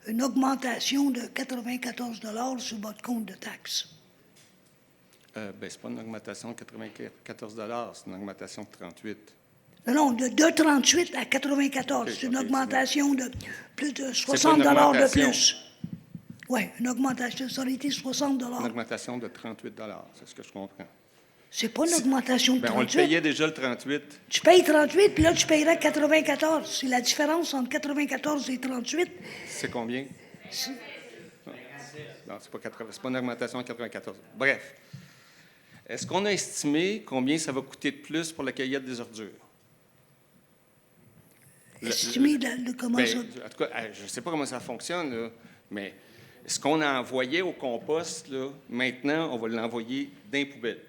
une augmentation de 94 $ sur votre compte de taxes. c'est pas une augmentation de 94 c'est une augmentation de 38. Non, de 38 à 94, OK, c'est une OK, augmentation de plus de pas 60 une $ de augmentation. plus. Oui, une augmentation, ça aurait été 60 Une $. augmentation de 38 c'est ce que je comprends. C'est pas une augmentation de Ben, on le 38. payait déjà le 38. Tu payes 38, puis là, tu payerais 94. C'est la différence entre 94 et 38. C'est combien? Non, c'est pas 80, c'est pas une augmentation de 94. Bref. Est-ce qu'on a estimé combien ça va coûter de plus pour la cueillette des ordures? Estimé de comment Ben, ça... en tout cas, je ne sais pas comment ça fonctionne, là, mais ce qu'on a envoyé au compost, là, maintenant, on va l'envoyer dans les poubelles.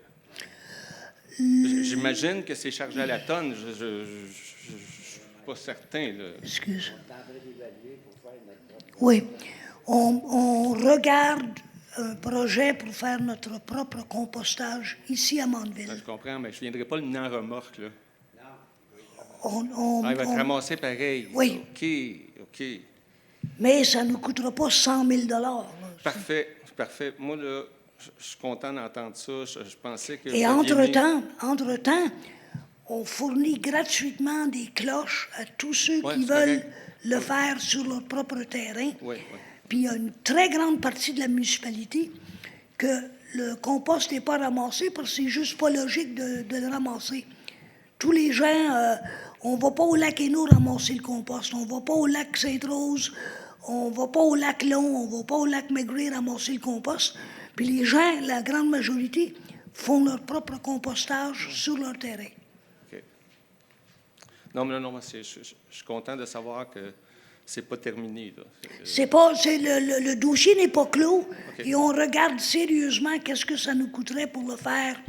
J'imagine que c'est chargé à la tonne. Je ne suis pas certain. Là. Excuse. Oui. On regarde un projet pour faire notre propre compostage ici à Mandeville. Je comprends, mais je ne viendrai pas le mener en remorque. Là. Il Il va être ramassé pareil. Oui. OK. Mais ça ne nous coûtera pas 100 000 $. Là. Parfait. Moi, là, je suis content d'entendre ça. Je pensais que... Et entre-temps, on fournit gratuitement des cloches à tous ceux Ouais, qui c'est veulent correct. le faire sur leur propre terrain. Oui. Puis il y a une très grande partie de la municipalité que le compost n'est pas ramassé parce que c'est juste pas logique de le ramasser. Tous les gens, on va pas au lac Hainaut ramasser le compost, on va pas au lac Sainte-Rose, on va pas au lac Long, on va pas au lac Maigret ramasser le compost. Puis les gens, la grande majorité, font leur propre compostage sur leur terrain. OK. Non, je suis content de savoir que c'est pas terminé. Là. Le dossier n'est pas clos OK. et on regarde sérieusement qu'est-ce que ça nous coûterait pour le faire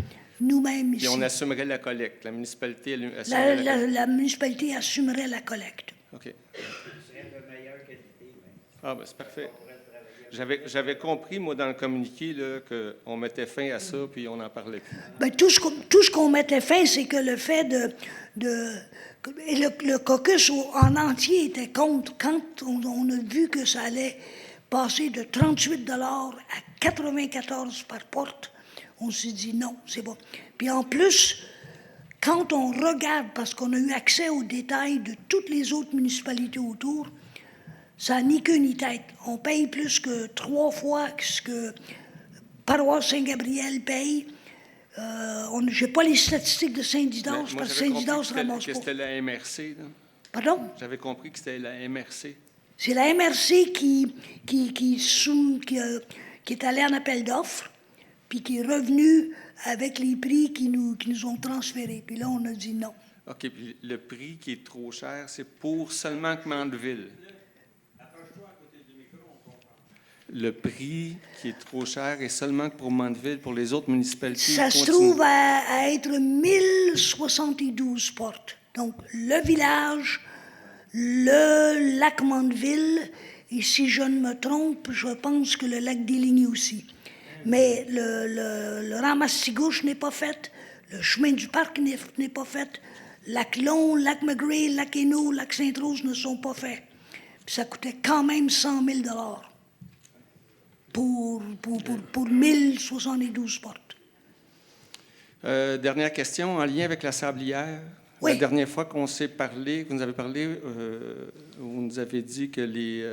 nous-mêmes ici. Et on assumerait la collecte. La municipalité assumerait la collecte. La municipalité assumerait la collecte. OK. Ah, c'est parfait. J'avais compris, moi, dans le communiqué, là, qu'on mettait fin à ça, puis on n'en parlait plus. Bien, tout ce qu'on mettait fin, c'est que le fait et le caucus en entier était contre. Quand on a vu que ça allait passer de 38 $ à 94 par porte, on s'est dit non, c'est bon. Puis en plus, quand on regarde, parce qu'on a eu accès aux détails de toutes les autres municipalités autour, ça n'a ni queue ni tête. On paye plus que 3 fois ce que Paroisse Saint-Gabriel paye. Je n'ai pas les statistiques de Saint-Didas, Moi, parce que j'avais Saint-Didas compris ne se ramasse que pas. c'était la MRC. Là. Pardon? J'avais compris que c'était la MRC. C'est la MRC qui est allée en appel d'offres, puis qui est revenue avec les prix qui nous ont transférés. Puis là, on a dit non. OK, puis le prix qui est trop cher, c'est pour seulement Mandeville. Le prix qui est trop cher est seulement pour Mandeville, pour les autres municipalités. Ça se trouve à être 1072 portes. Donc, le village, le lac Mandeville, et si je ne me trompe, je pense que le lac des Lignes aussi. Mais le ramasse-tigouche n'est pas fait, le chemin du parc n'est pas fait, lac Long, lac McGray, lac Hainaut, lac Sainte-Rose ne sont pas faits. Puis ça coûtait quand même 100 000 pour 1072 portes. Dernière question, en lien avec la sablière. Oui. La dernière fois qu'on s'est parlé, vous nous avez parlé, vous nous avez dit que les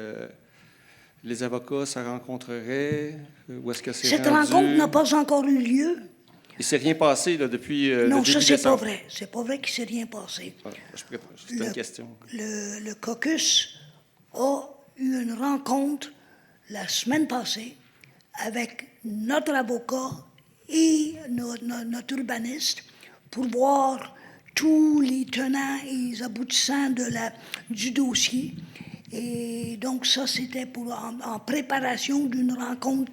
avocats se rencontreraient. Où est-ce que c'est Cette rendu? rencontre n'a pas encore eu lieu. Il ne s'est rien passé là, depuis Non, le début ça, c'est pas décembre. vrai. C'est pas vrai qu'il ne s'est rien passé. Voilà, c'est une question. Le caucus a eu une rencontre la semaine passée avec notre avocat et notre urbaniste pour voir tous les tenants et les aboutissants du dossier. Et donc, ça, c'était en préparation d'une rencontre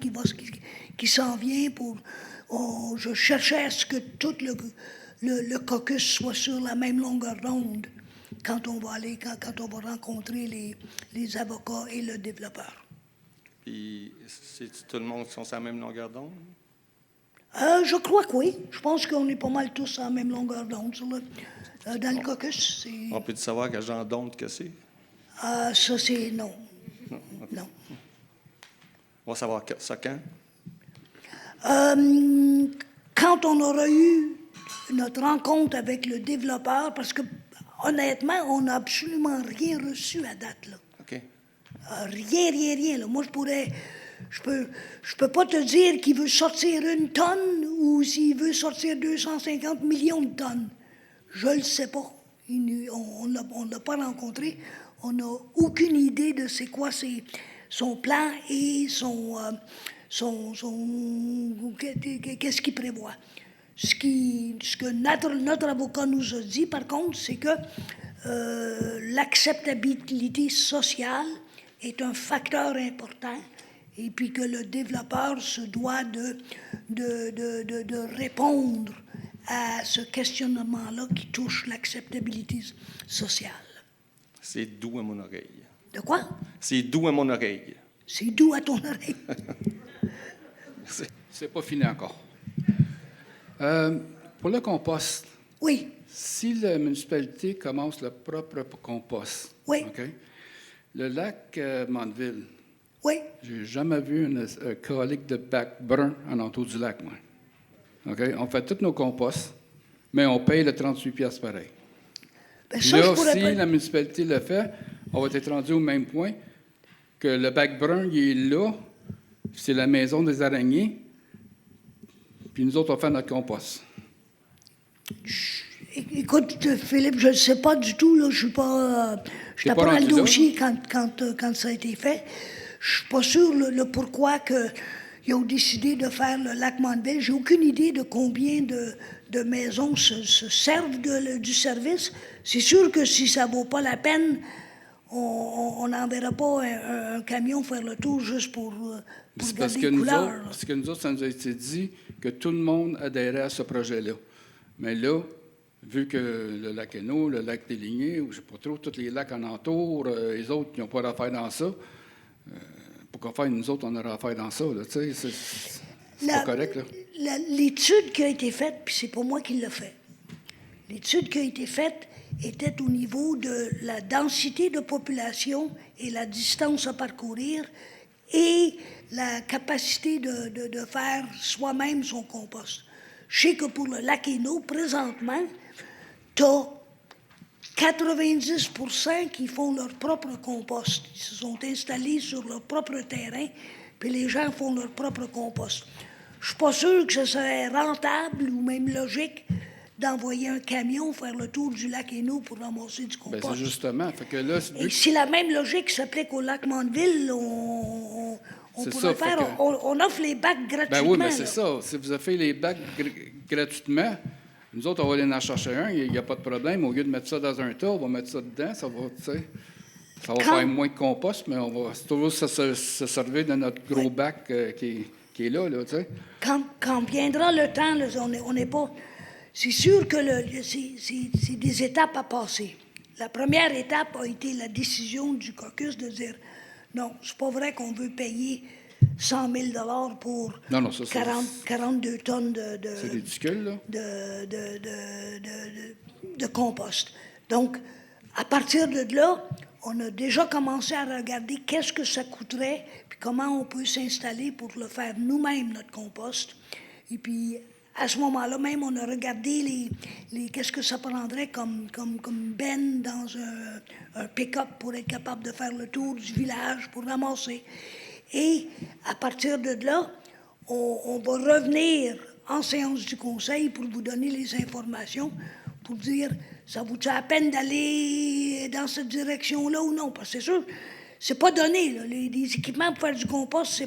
qui s'en vient pour... je cherchais à ce que tout le caucus soit sur la même longueur d'onde quand on va rencontrer les avocats et le développeur. Puis, tout le monde sont sur la même longueur d'onde? Je crois que oui. Je pense qu'on est pas mal tous sur la même longueur d'onde dans le caucus. On peut savoir quel genre d'onde que c'est? Ça, c'est non. Non. Okay. Non. On va savoir ça quand? Quand on aura eu notre rencontre avec le développeur, parce que, honnêtement, on n'a absolument rien reçu à date, là. OK. Rien, là. Moi, je peux pas te dire qu'il veut sortir 1 tonne ou s'il veut sortir 250 millions de tonnes. Je le sais pas. On l'a pas rencontré. On n'a aucune idée de c'est quoi son plan et qu'est-ce qu'il prévoit. Ce que notre avocat nous a dit, par contre, c'est que l'acceptabilité sociale est un facteur important et puis que le développeur se doit de répondre à ce questionnement-là qui touche l'acceptabilité sociale. C'est doux à mon oreille. De quoi? C'est doux à mon oreille. C'est doux à ton oreille. C'est pas fini encore. Pour le compost, Oui, si la municipalité commence le propre compost, Oui. OK, le lac Mandeville, oui. j'ai jamais vu un colique de bac brun en entour du lac, moi. OK? On fait tous nos composts, mais on paye le 38 piastres pareil. Ben, ça, Là, je pourrais si pas- la municipalité le fait, on va être rendu au même point que le bac brun, il est là, c'est la maison des araignées, puis nous autres, on fait notre compost. Écoute, Philippe, je ne sais pas du tout, là, je suis pas... je T'es n'étais pas pas dans le rendu là? dossier quand ça a été fait. Je suis pas sûr le pourquoi ils ont décidé de faire le lac Mandeville. J'ai aucune idée de combien de maisons se servent du service. C'est sûr que si ça vaut pas la peine, on n'enverra pas un camion faire le tour juste pour C'est garder les couleurs. Là. parce que nous autres, ça nous a été dit que tout le monde adhérait à ce projet-là. Mais là, vu que le lac Hainaut, le lac des Lignées, ou je ne sais pas trop, tous les lacs en entour, les autres qui n'ont pas d'affaires dans ça, pourquoi faire, nous autres, on aura affaire dans ça, là, tu sais, c'est pas correct, là. L'étude qui a été faite, puis c'est pas moi qui l'ai fait, l'étude qui a été faite était au niveau de la densité de population et la distance à parcourir et la capacité de faire soi-même son compost. Je sais que pour le lac Hainaut, présentement, tu as 90% qui font leur propre compost. Ils se sont installés sur leur propre terrain, puis les gens font leur propre compost. je suis pas sûr que ce serait rentable ou même logique d'envoyer un camion faire le tour du lac Hainaut pour ramasser du Ben, compost. c'est justement. Fait que là, Et si la même logique s'applique au lac Mandeville, on C'est pourrait ça, fait faire... que- On offre les bacs gratuitement. ben oui, mais c'est là. ça. Si vous avez fait les bacs gratuitement, nous autres, on va aller en chercher un, il n'y a pas de problème. Au lieu de mettre ça dans un tas, on va mettre ça dedans, ça va, tu sais, ça va Quand- faire moins de compost, mais on va toujours se servir de notre gros bac qui est là, tu sais. Quand viendra le temps, là, on n'est pas... C'est sûr que c'est des étapes à passer. La première étape a été la décision du caucus de dire non, c'est pas vrai qu'on veut payer 100 000 $ pour Non, ça, 42 tonnes c'est ridicule, là. de compost. Donc, à partir de là, on a déjà commencé à regarder qu'est-ce que ça coûterait, puis comment on peut s'installer pour le faire nous-mêmes, notre compost. Et puis, à ce moment-là même, on a regardé qu'est-ce que ça prendrait comme benne dans un pick-up pour être capable de faire le tour du village, pour ramasser. Et à partir de là, on va revenir en séance du conseil pour vous donner les informations, pour dire, ça vous tient la peine d'aller dans cette direction-là ou non? Parce que c'est sûr, c'est pas donné, là. Les équipements pour faire du compost,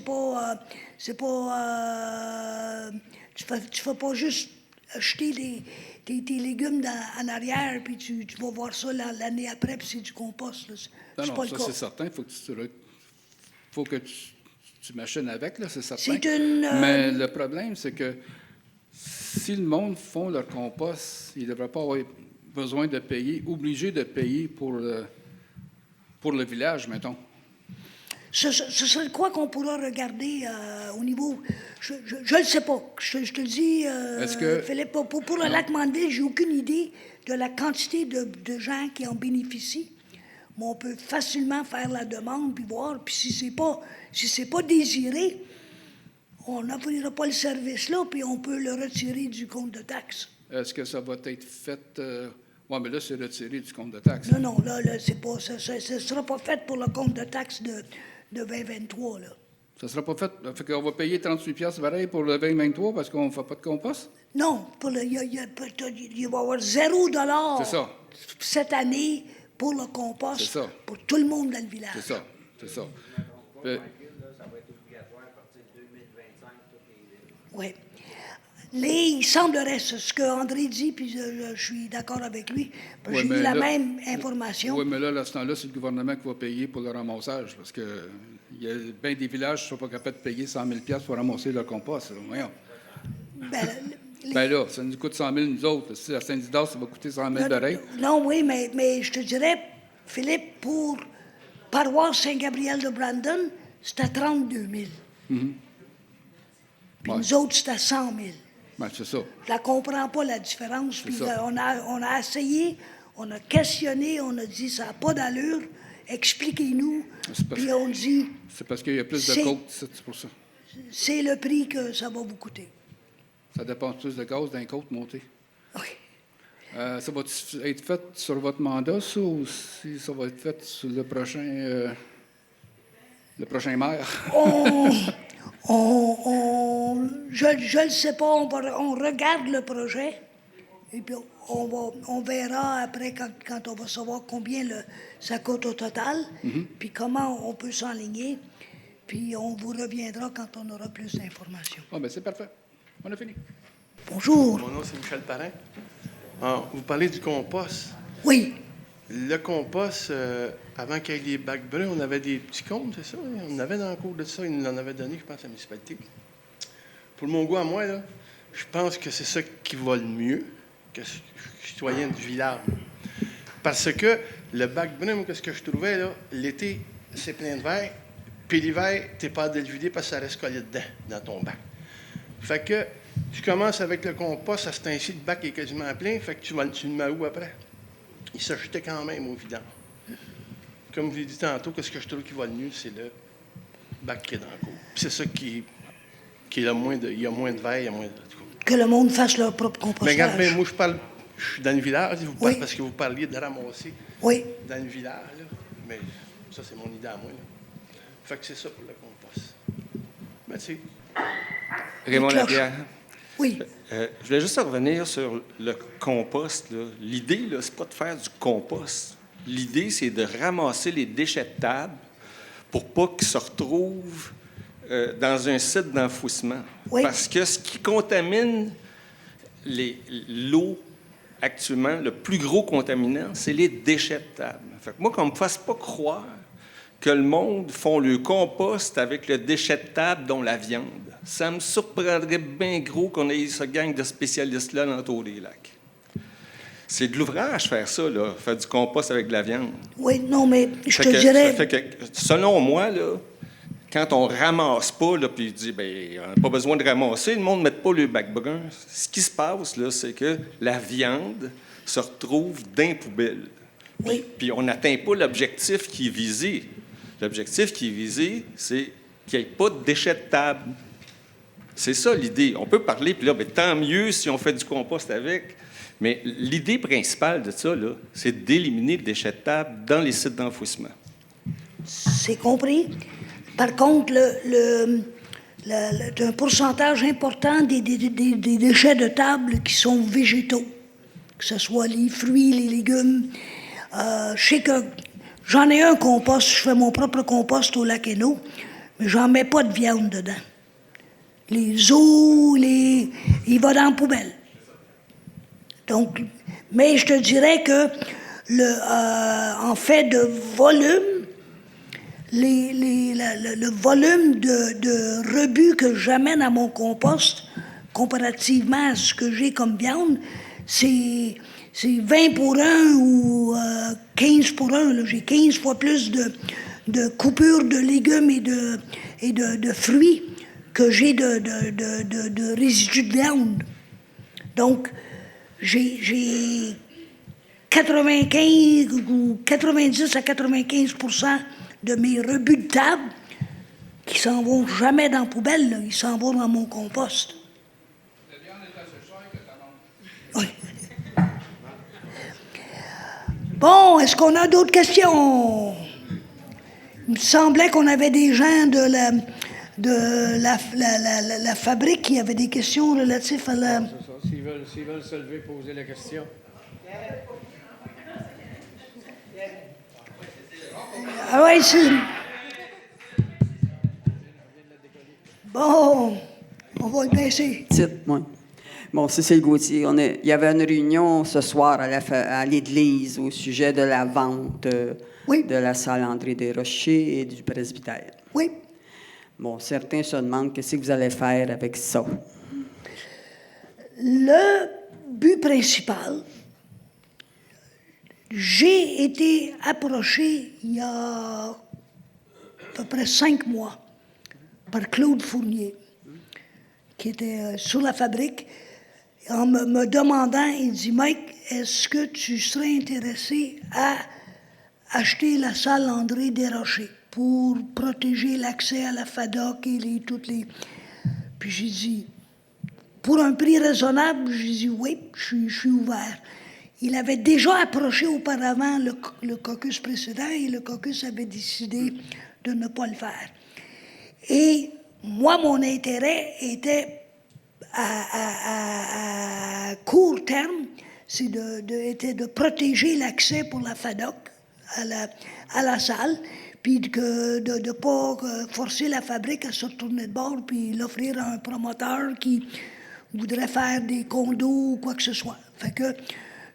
tu fais pas juste acheter tes légumes en arrière, puis tu vas voir ça l'année après, puis c'est du compost. Là. Non, C'est pas le ça, cas. c'est certain. Faut que tu machines avec, là, c'est certain. C'est une... Mais le problème, c'est que si le monde font leur compost, ils ne devraient pas avoir besoin de payer, obligé de payer pour le village, mettons. Ce serait quoi qu'on pourra regarder au niveau... Je ne le sais pas. Je te le dis, Philippe, pour le lac Mandeville, j'ai aucune idée de la quantité de gens qui en bénéficient. Mais on peut facilement faire la demande puis voir. Puis si c'est pas désiré, on n'offrira pas le service là, puis on peut le retirer du compte de taxes. Est-ce que ça va être fait... Oui, mais là, c'est retiré du compte de taxes. Non, là c'est pas... Ça ne sera pas fait pour le compte de taxes de 2023, là. Ça ne sera pas fait... Fait qu'on va payer 38$ pareil pour le 2023 parce qu'on ne fait pas de compost? Non, il va y avoir 0 $ C'est ça. cette année pour le compost, C'est ça. pour tout le monde dans le village. C'est ça. Ça va être obligatoire à partir de 2025, toutes les villes. Oui. Il semblerait, c'est ce que André dit, puis je suis d'accord avec lui, parce que Oui, j'ai mais eu la là- même information. Oui, mais là, à ce temps-là, c'est le gouvernement qui va payer pour le ramassage parce que il y a bien des villages qui ne sont pas capables de payer 100 000$ pour ramasser leur compost. Là. Voyons. Ben là, ça nous coûte 100 000 nous autres. Si à Saint-Didas, ça va coûter 100 000 pareil. Non, oui, mais je te dirais, Philippe, pour paroisse Saint-Gabriel de Brandon, c'est à 32 000. Puis Ouais. nous autres, c'est à 100 000. Ben, c'est ça. Je la comprends pas, la différence. Puis ça. on a essayé, on a questionné, on a dit, ça n'a pas d'allure, expliquez-nous. C'est parce- Puis on dit, C'est parce qu'il y a plus de C'est- côtes, c'est pour ça. c'est le prix que ça va vous coûter. Ça dépense plus de gaz d'un côte monté. Oui. Ça va être fait sur votre mandat, ça, ou si ça va être fait sur le prochain maire? Je ne sais pas, on regarde le projet et puis on verra après quand on va savoir combien ça coûte au total, puis comment on peut s'enligner, puis on vous reviendra quand on aura plus d'informations. Ah, ben c'est parfait. On a fini. Bonjour. Mon nom, c'est Michel Parrain. Alors, vous parlez du compost. Oui, Le compost, avant qu'il y ait les bacs bruns, on avait des petits comptes, c'est ça? On avait dans le cours de ça, ils nous en avaient donné, je pense, à la municipalité. Pour mon goût à moi, là, je pense que c'est ça qui va le mieux que citoyen du village. Parce que le bac brun, moi, qu'est-ce que je trouvais, là, l'été, c'est plein de verre, puis l'hiver, t'es pas à le vider parce que ça reste collé dedans, dans ton bac. Fait que tu commences avec le compost, à ce temps-ci, le bac est quasiment plein, fait que tu le mets où après? Il se jetait quand même au vidange. Comme je l'ai dit tantôt, qu'est-ce que je trouve qui va le mieux, c'est le bac qui est dans le cours. Puis c'est ça qui est le moins de... Il y a moins de verre, il y a moins de... que le monde fasse leur propre Mais compostage. regarde bien, moi, je suis dans le village, Oui. parce que vous parliez de ramasser Oui, dans le village, là. Mais ça, c'est mon idée à moi, là. Fait que c'est ça pour le compost. Merci. Raymond Les cloches. Lapierre. Oui. Je voulais juste revenir sur le compost, là. L'idée, là, c'est pas de faire du compost. L'idée, c'est de ramasser les déchets de table pour pas qu'ils se retrouvent dans un site d'enfouissement. Oui. Parce que ce qui contamine l'eau actuellement, le plus gros contaminant, c'est les déchets de table. Fait que moi, qu'on ne me fasse pas croire que le monde font le compost avec le déchet de table, dont la viande. Ça me surprendrait bien gros qu'on ait ce gang de spécialistes-là dans l'entour des lacs. C'est de l'ouvrage faire ça, là, faire du compost avec de la viande. Oui, non, mais je Fait te que- dirais... ça fait que, selon moi, là, quand on ramasse pas, là, puis il dit, ben, on n'a pas besoin de ramasser, le monde ne met pas le bac brun. Ce qui se passe, là, c'est que la viande se retrouve dans les poubelles. Oui. Puis on n'atteint pas l'objectif qui est visé. L'objectif qui est visé, c'est qu'il n'y ait pas de déchets de table. C'est ça l'idée. On peut parler, puis là, ben, tant mieux si on fait du compost avec. Mais l'idée principale de ça, là, c'est d'éliminer le déchet de table dans les sites d'enfouissement. C'est compris. Par contre, un pourcentage important des déchets de table qui sont végétaux, que ce soit les fruits, les légumes. Je sais que j'en ai un compost, je fais mon propre compost au lac Hainaut, mais j'en mets pas de viande dedans. Les os, il va dans la poubelle. Donc, mais je te dirais que en fait de volume, le volume de rebut que j'amène à mon compost, comparativement à ce que j'ai comme viande, c'est 20 pour 1 ou 15 pour 1. Là. J'ai 15 fois plus de coupures de légumes et de fruits que j'ai de résidus de viande. Donc, j'ai 95 ou 90 à 95% de mes rebuts de table qui s'en vont jamais dans la poubelle, là. Ils s'en vont dans mon compost. La viande est assez chère que tu manges. Oui. Bon, est-ce qu'on a d'autres questions? Il me semblait qu'on avait des gens de la fabrique qui avaient des questions relatives à la... C'est ça. S'ils veulent se lever, poser la question. Ah oui, c'est... Bon, on va le baisser. Petite, moi. Bon, Cécile Gauthier, il y avait une réunion ce soir à l'église au sujet de la vente de la salle André Desrochers et du presbytère. Oui. Bon, certains se demandent qu'est-ce que vous allez faire avec ça. Le but principal, j'ai été approché il y a à peu près 5 mois par Claude Fournier, qui était sur la fabrique, en me demandant, il dit, Mike, est-ce que tu serais intéressé à acheter la salle André Desrochers pour protéger l'accès à la FADOC et toutes les... Puis j'ai dit, pour un prix raisonnable, j'ai dit oui, je suis ouvert. Il avait déjà approché auparavant le caucus précédent et le caucus avait décidé de ne pas le faire. Et moi, mon intérêt était à court terme, était de protéger l'accès pour la FADOC à la salle, puis de ne pas forcer la fabrique à se retourner de bord, puis l'offrir à un promoteur qui voudrait faire des condos ou quoi que ce soit. Fait que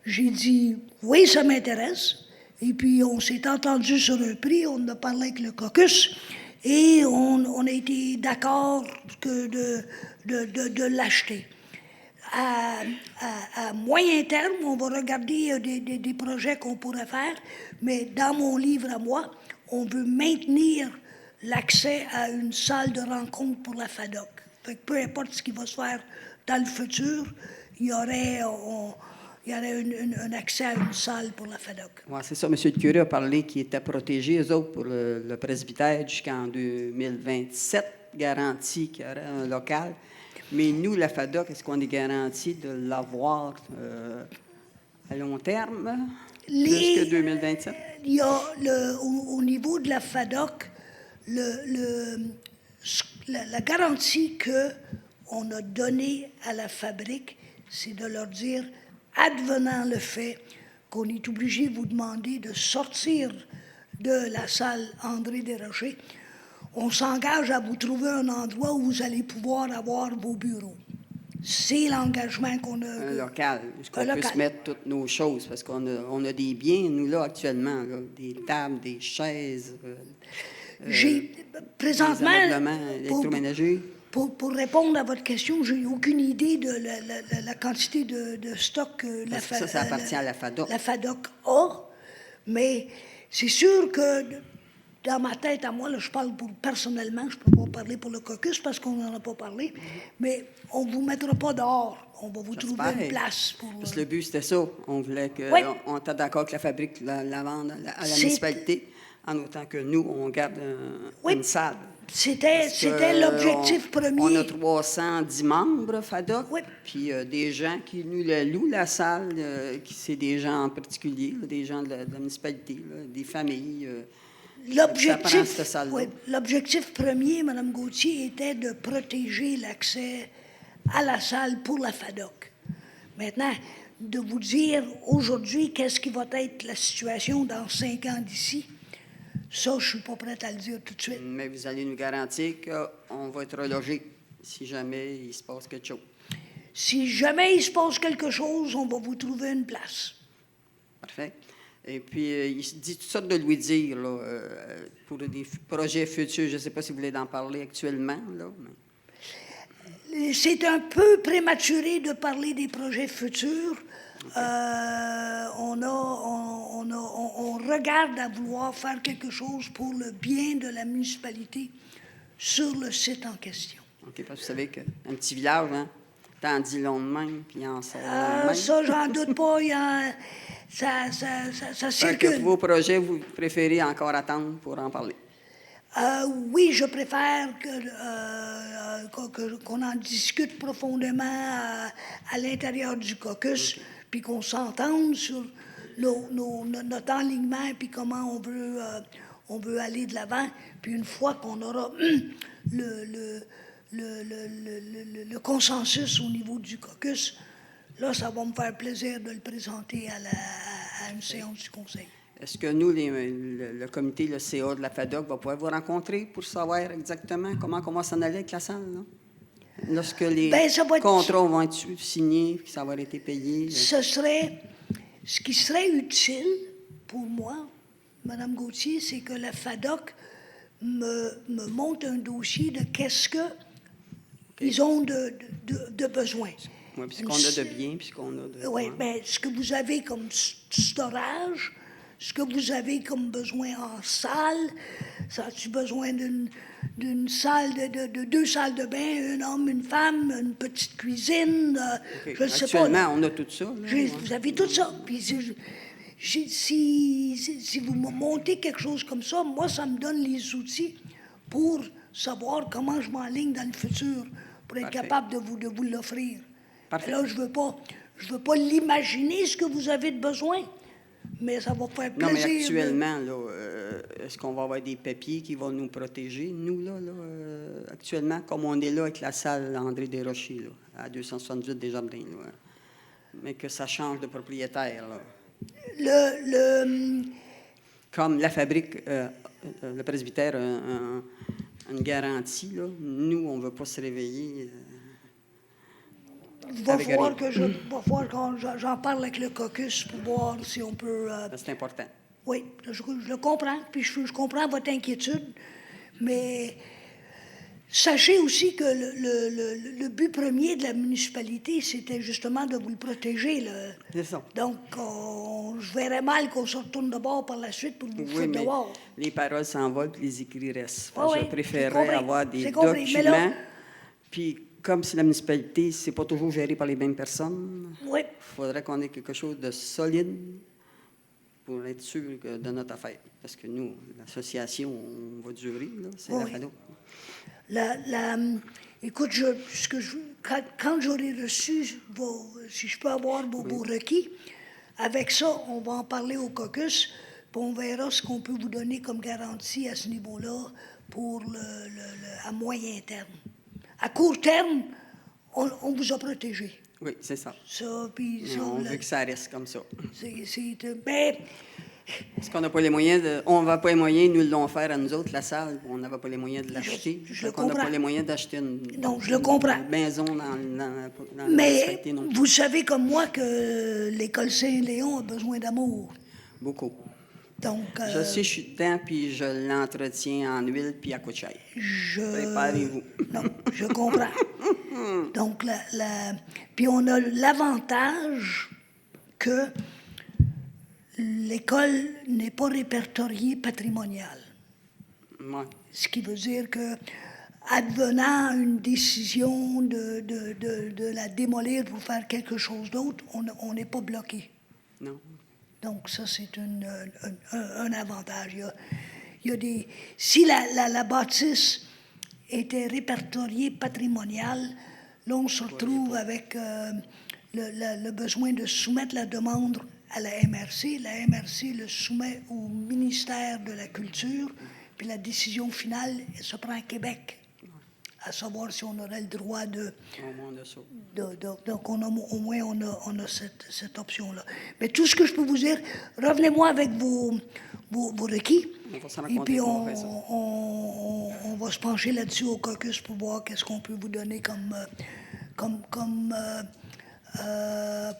j'ai dit, oui, ça m'intéresse. Et puis, on s'est entendu sur un prix, on a parlé avec le caucus, et on a été d'accord de l'acheter. À moyen terme, on va regarder des projets qu'on pourrait faire, mais dans mon livre à moi, on veut maintenir l'accès à une salle de rencontre pour la FADOC. Fait que peu importe ce qui va se faire dans le futur, il y aurait un accès à une salle pour la FADOC. Oui, c'est ça. M. le curé a parlé qu'ils étaient protégés, eux autres, pour le presbytère jusqu'en 2027, garanti qu'il y aurait un local. Mais nous, la FADOC, est-ce qu'on est garanti de l'avoir à long terme, plus que 2027? Il y a au niveau de la FADOC, la garantie on a donné à la fabrique, c'est de leur dire, advenant le fait qu'on est obligé de vous demander de sortir de la salle André Desrochers, on s'engage à vous trouver un endroit où vous allez pouvoir avoir vos bureaux. C'est l'engagement qu'on a. Un local, où on Un puisse local. mettre toutes nos choses, parce qu'on a des biens, nous, là, actuellement, là, des tables, des chaises, J'ai présentement, des ameublements électroménagers. pour répondre à votre question, j'ai aucune idée de la quantité de stock que la Parce que ça appartient à la FADOC. La FADOC a, mais c'est sûr que dans ma tête à moi, là, je parle personnellement, je ne peux pas parler pour le caucus parce qu'on n'en a pas parlé, mais on ne vous mettra pas dehors. On va vous trouver une place pour. Parce que le but, c'était ça. On voulait que. Oui. On était d'accord que la fabrique la vende à la C'est- municipalité, en autant que nous, on garde une salle. C'était Parce que, l'objectif premier. On a 310 membres, FADOC, puis des gens qui nous la louent, la salle, c'est des gens en particulier, là, des gens de la municipalité, là, des familles. Ça prend cette salle-là. L'objectif premier, Mme Gauthier, était de protéger l'accès à la salle pour la FADOC. Maintenant, de vous dire aujourd'hui qu'est-ce qui va être la situation dans 5 ans d'ici, ça, je ne suis pas prête à le dire tout de suite. Mais vous allez nous garantir qu'on va être relogé si jamais il se passe quelque chose. Si jamais il se passe quelque chose, on va vous trouver une place. Parfait. Et puis, il se dit toutes sortes de lui-dire là, pour des projets futurs. Je ne sais pas si vous voulez en parler actuellement. Là, mais... C'est un peu prématuré de parler des projets futurs. Okay. On regarde à vouloir faire quelque chose pour le bien de la municipalité sur le site en question. OK, parce que vous savez qu'un petit village, hein, t'en dis long de même, puis en sort long de même. Ça, j'en doute pas. Ça circule. Que vos projets, vous préférez encore attendre pour en parler? Oui, je préfère qu'on en discute profondément à l'intérieur du caucus, okay. Puis qu'on s'entende sur notre enlignement, puis comment on veut aller de l'avant. Puis une fois qu'on aura le consensus au niveau du caucus, là, ça va me faire plaisir de le présenter à une séance du conseil. Est-ce que nous, le comité, le CA de la FADOC, va pouvoir vous rencontrer pour savoir exactement comment on va s'en aller avec la salle, là? Lorsque les contrats vont être signés, puis ça va avoir été payé? Ce qui serait utile pour moi, Mme Gauthier, c'est que la FADOC me monte un dossier de qu'est-ce qu'ils ont de besoin. Oui, puis ce qu'on a de bien, puis ce qu'on a de... Oui, bien, ce que vous avez comme storage, ce que vous avez comme besoin en salle, ça a-tu besoin d'une salle, de 2 salles de bain, un homme, une femme, une petite cuisine, okay. Je ne sais pas. Actuellement, on a tout ça. Là, vous avez tout ça. Puis si vous me montez quelque chose comme ça, moi, ça me donne les outils pour savoir comment je m'enligne dans le futur, pour être capable de vous l'offrir. Là, je veux pas l'imaginer, ce que vous avez de besoin, mais ça va faire plaisir. Non, mais actuellement, là, est-ce qu'on va avoir des papiers qui vont nous protéger, nous, là actuellement, comme on est là avec la salle André Desrochers, là, à 278 Desjardins, là, mais que ça change de propriétaire, là. Comme la fabrique, le presbytère a une garantie, là, nous, on ne veut pas se réveiller... Il va falloir que j'en parle avec le caucus pour voir si on peut... C'est important. Oui, je le comprends, puis je comprends votre inquiétude, mais sachez aussi que le but premier de la municipalité, c'était justement de vous le protéger. C'est ça. Donc, je verrais mal qu'on se retourne de bord par la suite pour vous foutre de bord. Les paroles s'envolent, puis les écrits restent. Je préférerais avoir des documents, puis... Comme si la municipalité, c'est pas toujours géré par les mêmes personnes, il faudrait qu'on ait quelque chose de solide pour être sûr de notre affaire. Parce que nous, l'association, on va durer, là, c'est la FADOC. Écoute, quand j'aurai reçu, si je peux avoir vos requis, avec ça, on va en parler au caucus, puis on verra ce qu'on peut vous donner comme garantie à ce niveau-là pour à moyen terme. À court terme, on vous a protégé. Oui, c'est ça. Ça, puis Mais ça, on veut que ça reste comme ça. mais Parce qu'on n'a pas les moyens de... On n'a pas les moyens, nous l'ont offert à nous autres, la salle. On n'avait pas les moyens de l'acheter. Je le Donc, on n'a pas comprends. les moyens d'acheter une, non, je le comprends. une maison dans le Mais respecté non plus. vous savez comme moi que l'école Saint-Léon a besoin d'amour. Beaucoup. Donc, Je sais, je suis dedans, puis je l'entretiens en huile, puis à coup de cher. Préparez-vous. Non, je comprends. Donc, puis on a l'avantage que l'école n'est pas répertoriée patrimoniale. Ouais. Ce qui veut dire que, advenant une décision de la démolir pour faire quelque chose d'autre, on n'est pas bloqué. Non. Donc, ça, c'est un avantage. Il y a des... Si la bâtisse était répertoriée patrimoniale, là, on se retrouve avec le besoin de soumettre la demande à la MRC. La MRC le soumet au ministère de la Culture, puis la décision finale elle se prend à Québec, à savoir si on aurait le droit de... Au moins de ça. Donc, au moins, on a cette option-là. Mais tout ce que je peux vous dire, revenez-moi avec vos requis. On va s'en Et puis, raconter comment on fait ça. on va se pencher là-dessus au caucus pour voir qu'est-ce qu'on peut vous donner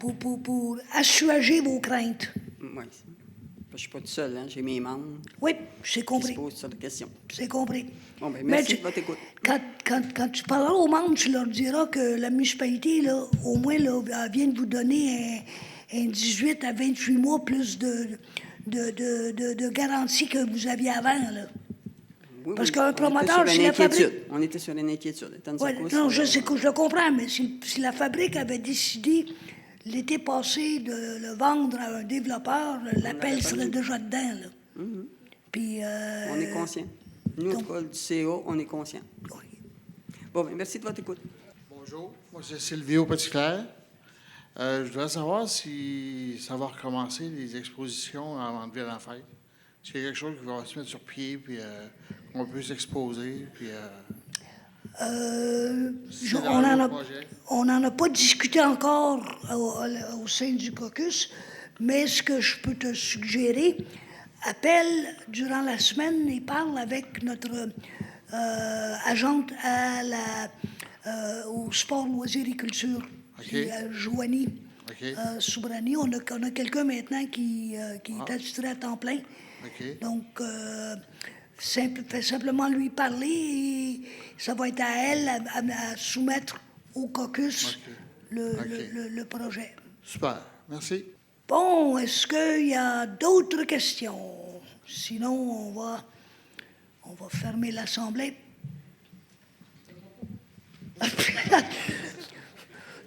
pour assuager vos craintes. Oui. Je ne suis pas tout seul, hein. J'ai mes membres Oui, j'ai qui compris. se posent sur des questions. C'est compris. Bon, ben, Mais merci de votre écoute. Quand tu parleras aux membres, tu leur diras que la municipalité, là, au moins, là, elle vient de vous donner un 18 à 28 mois plus de garantie que vous aviez avant. Là. Oui, Parce oui. qu'un promoteur, On était si sur la une fabrique... inquiétude. On était sur une inquiétude. Étant une Ouais, secousse, non, je sais que je le comprends, mais si la fabrique avait décidé l'été passé de le vendre à un développeur, l'appel serait déjà dedans. Là. Puis, on est conscient. Nous, en tout cas, du CA, on est conscient. oui. Bon, ben, merci de votre écoute. Bonjour, moi c'est Sylvio Petitclerc. Je voudrais savoir si ça va recommencer les expositions avant de venir en fête. S'il y a quelque chose qui va se mettre sur pied, puis qu'on peut s'exposer, puis... on n'en a pas discuté encore au sein du caucus, mais ce que je peux te suggérer, appelle durant la semaine et parle avec notre agente au sport, loisirs et culture, Joanie Soubrani. On a quelqu'un maintenant qui est attitré à temps plein. Donc, fais simplement lui parler et ça va être à elle à soumettre au caucus le projet. Super, merci. Bon, est-ce qu'il y a d'autres questions? Sinon, on va fermer l'Assemblée.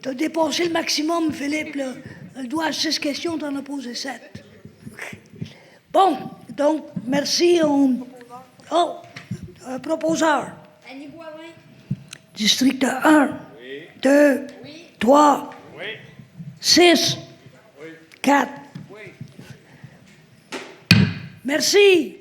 Tu as dépassé le maximum, Philippe. Là. Le doigt à 6 questions, tu en as posé 7. Bon, donc, merci. Oh, un proposeur. Annie Boivin. District 1, 2, 3, 6, 4. Merci.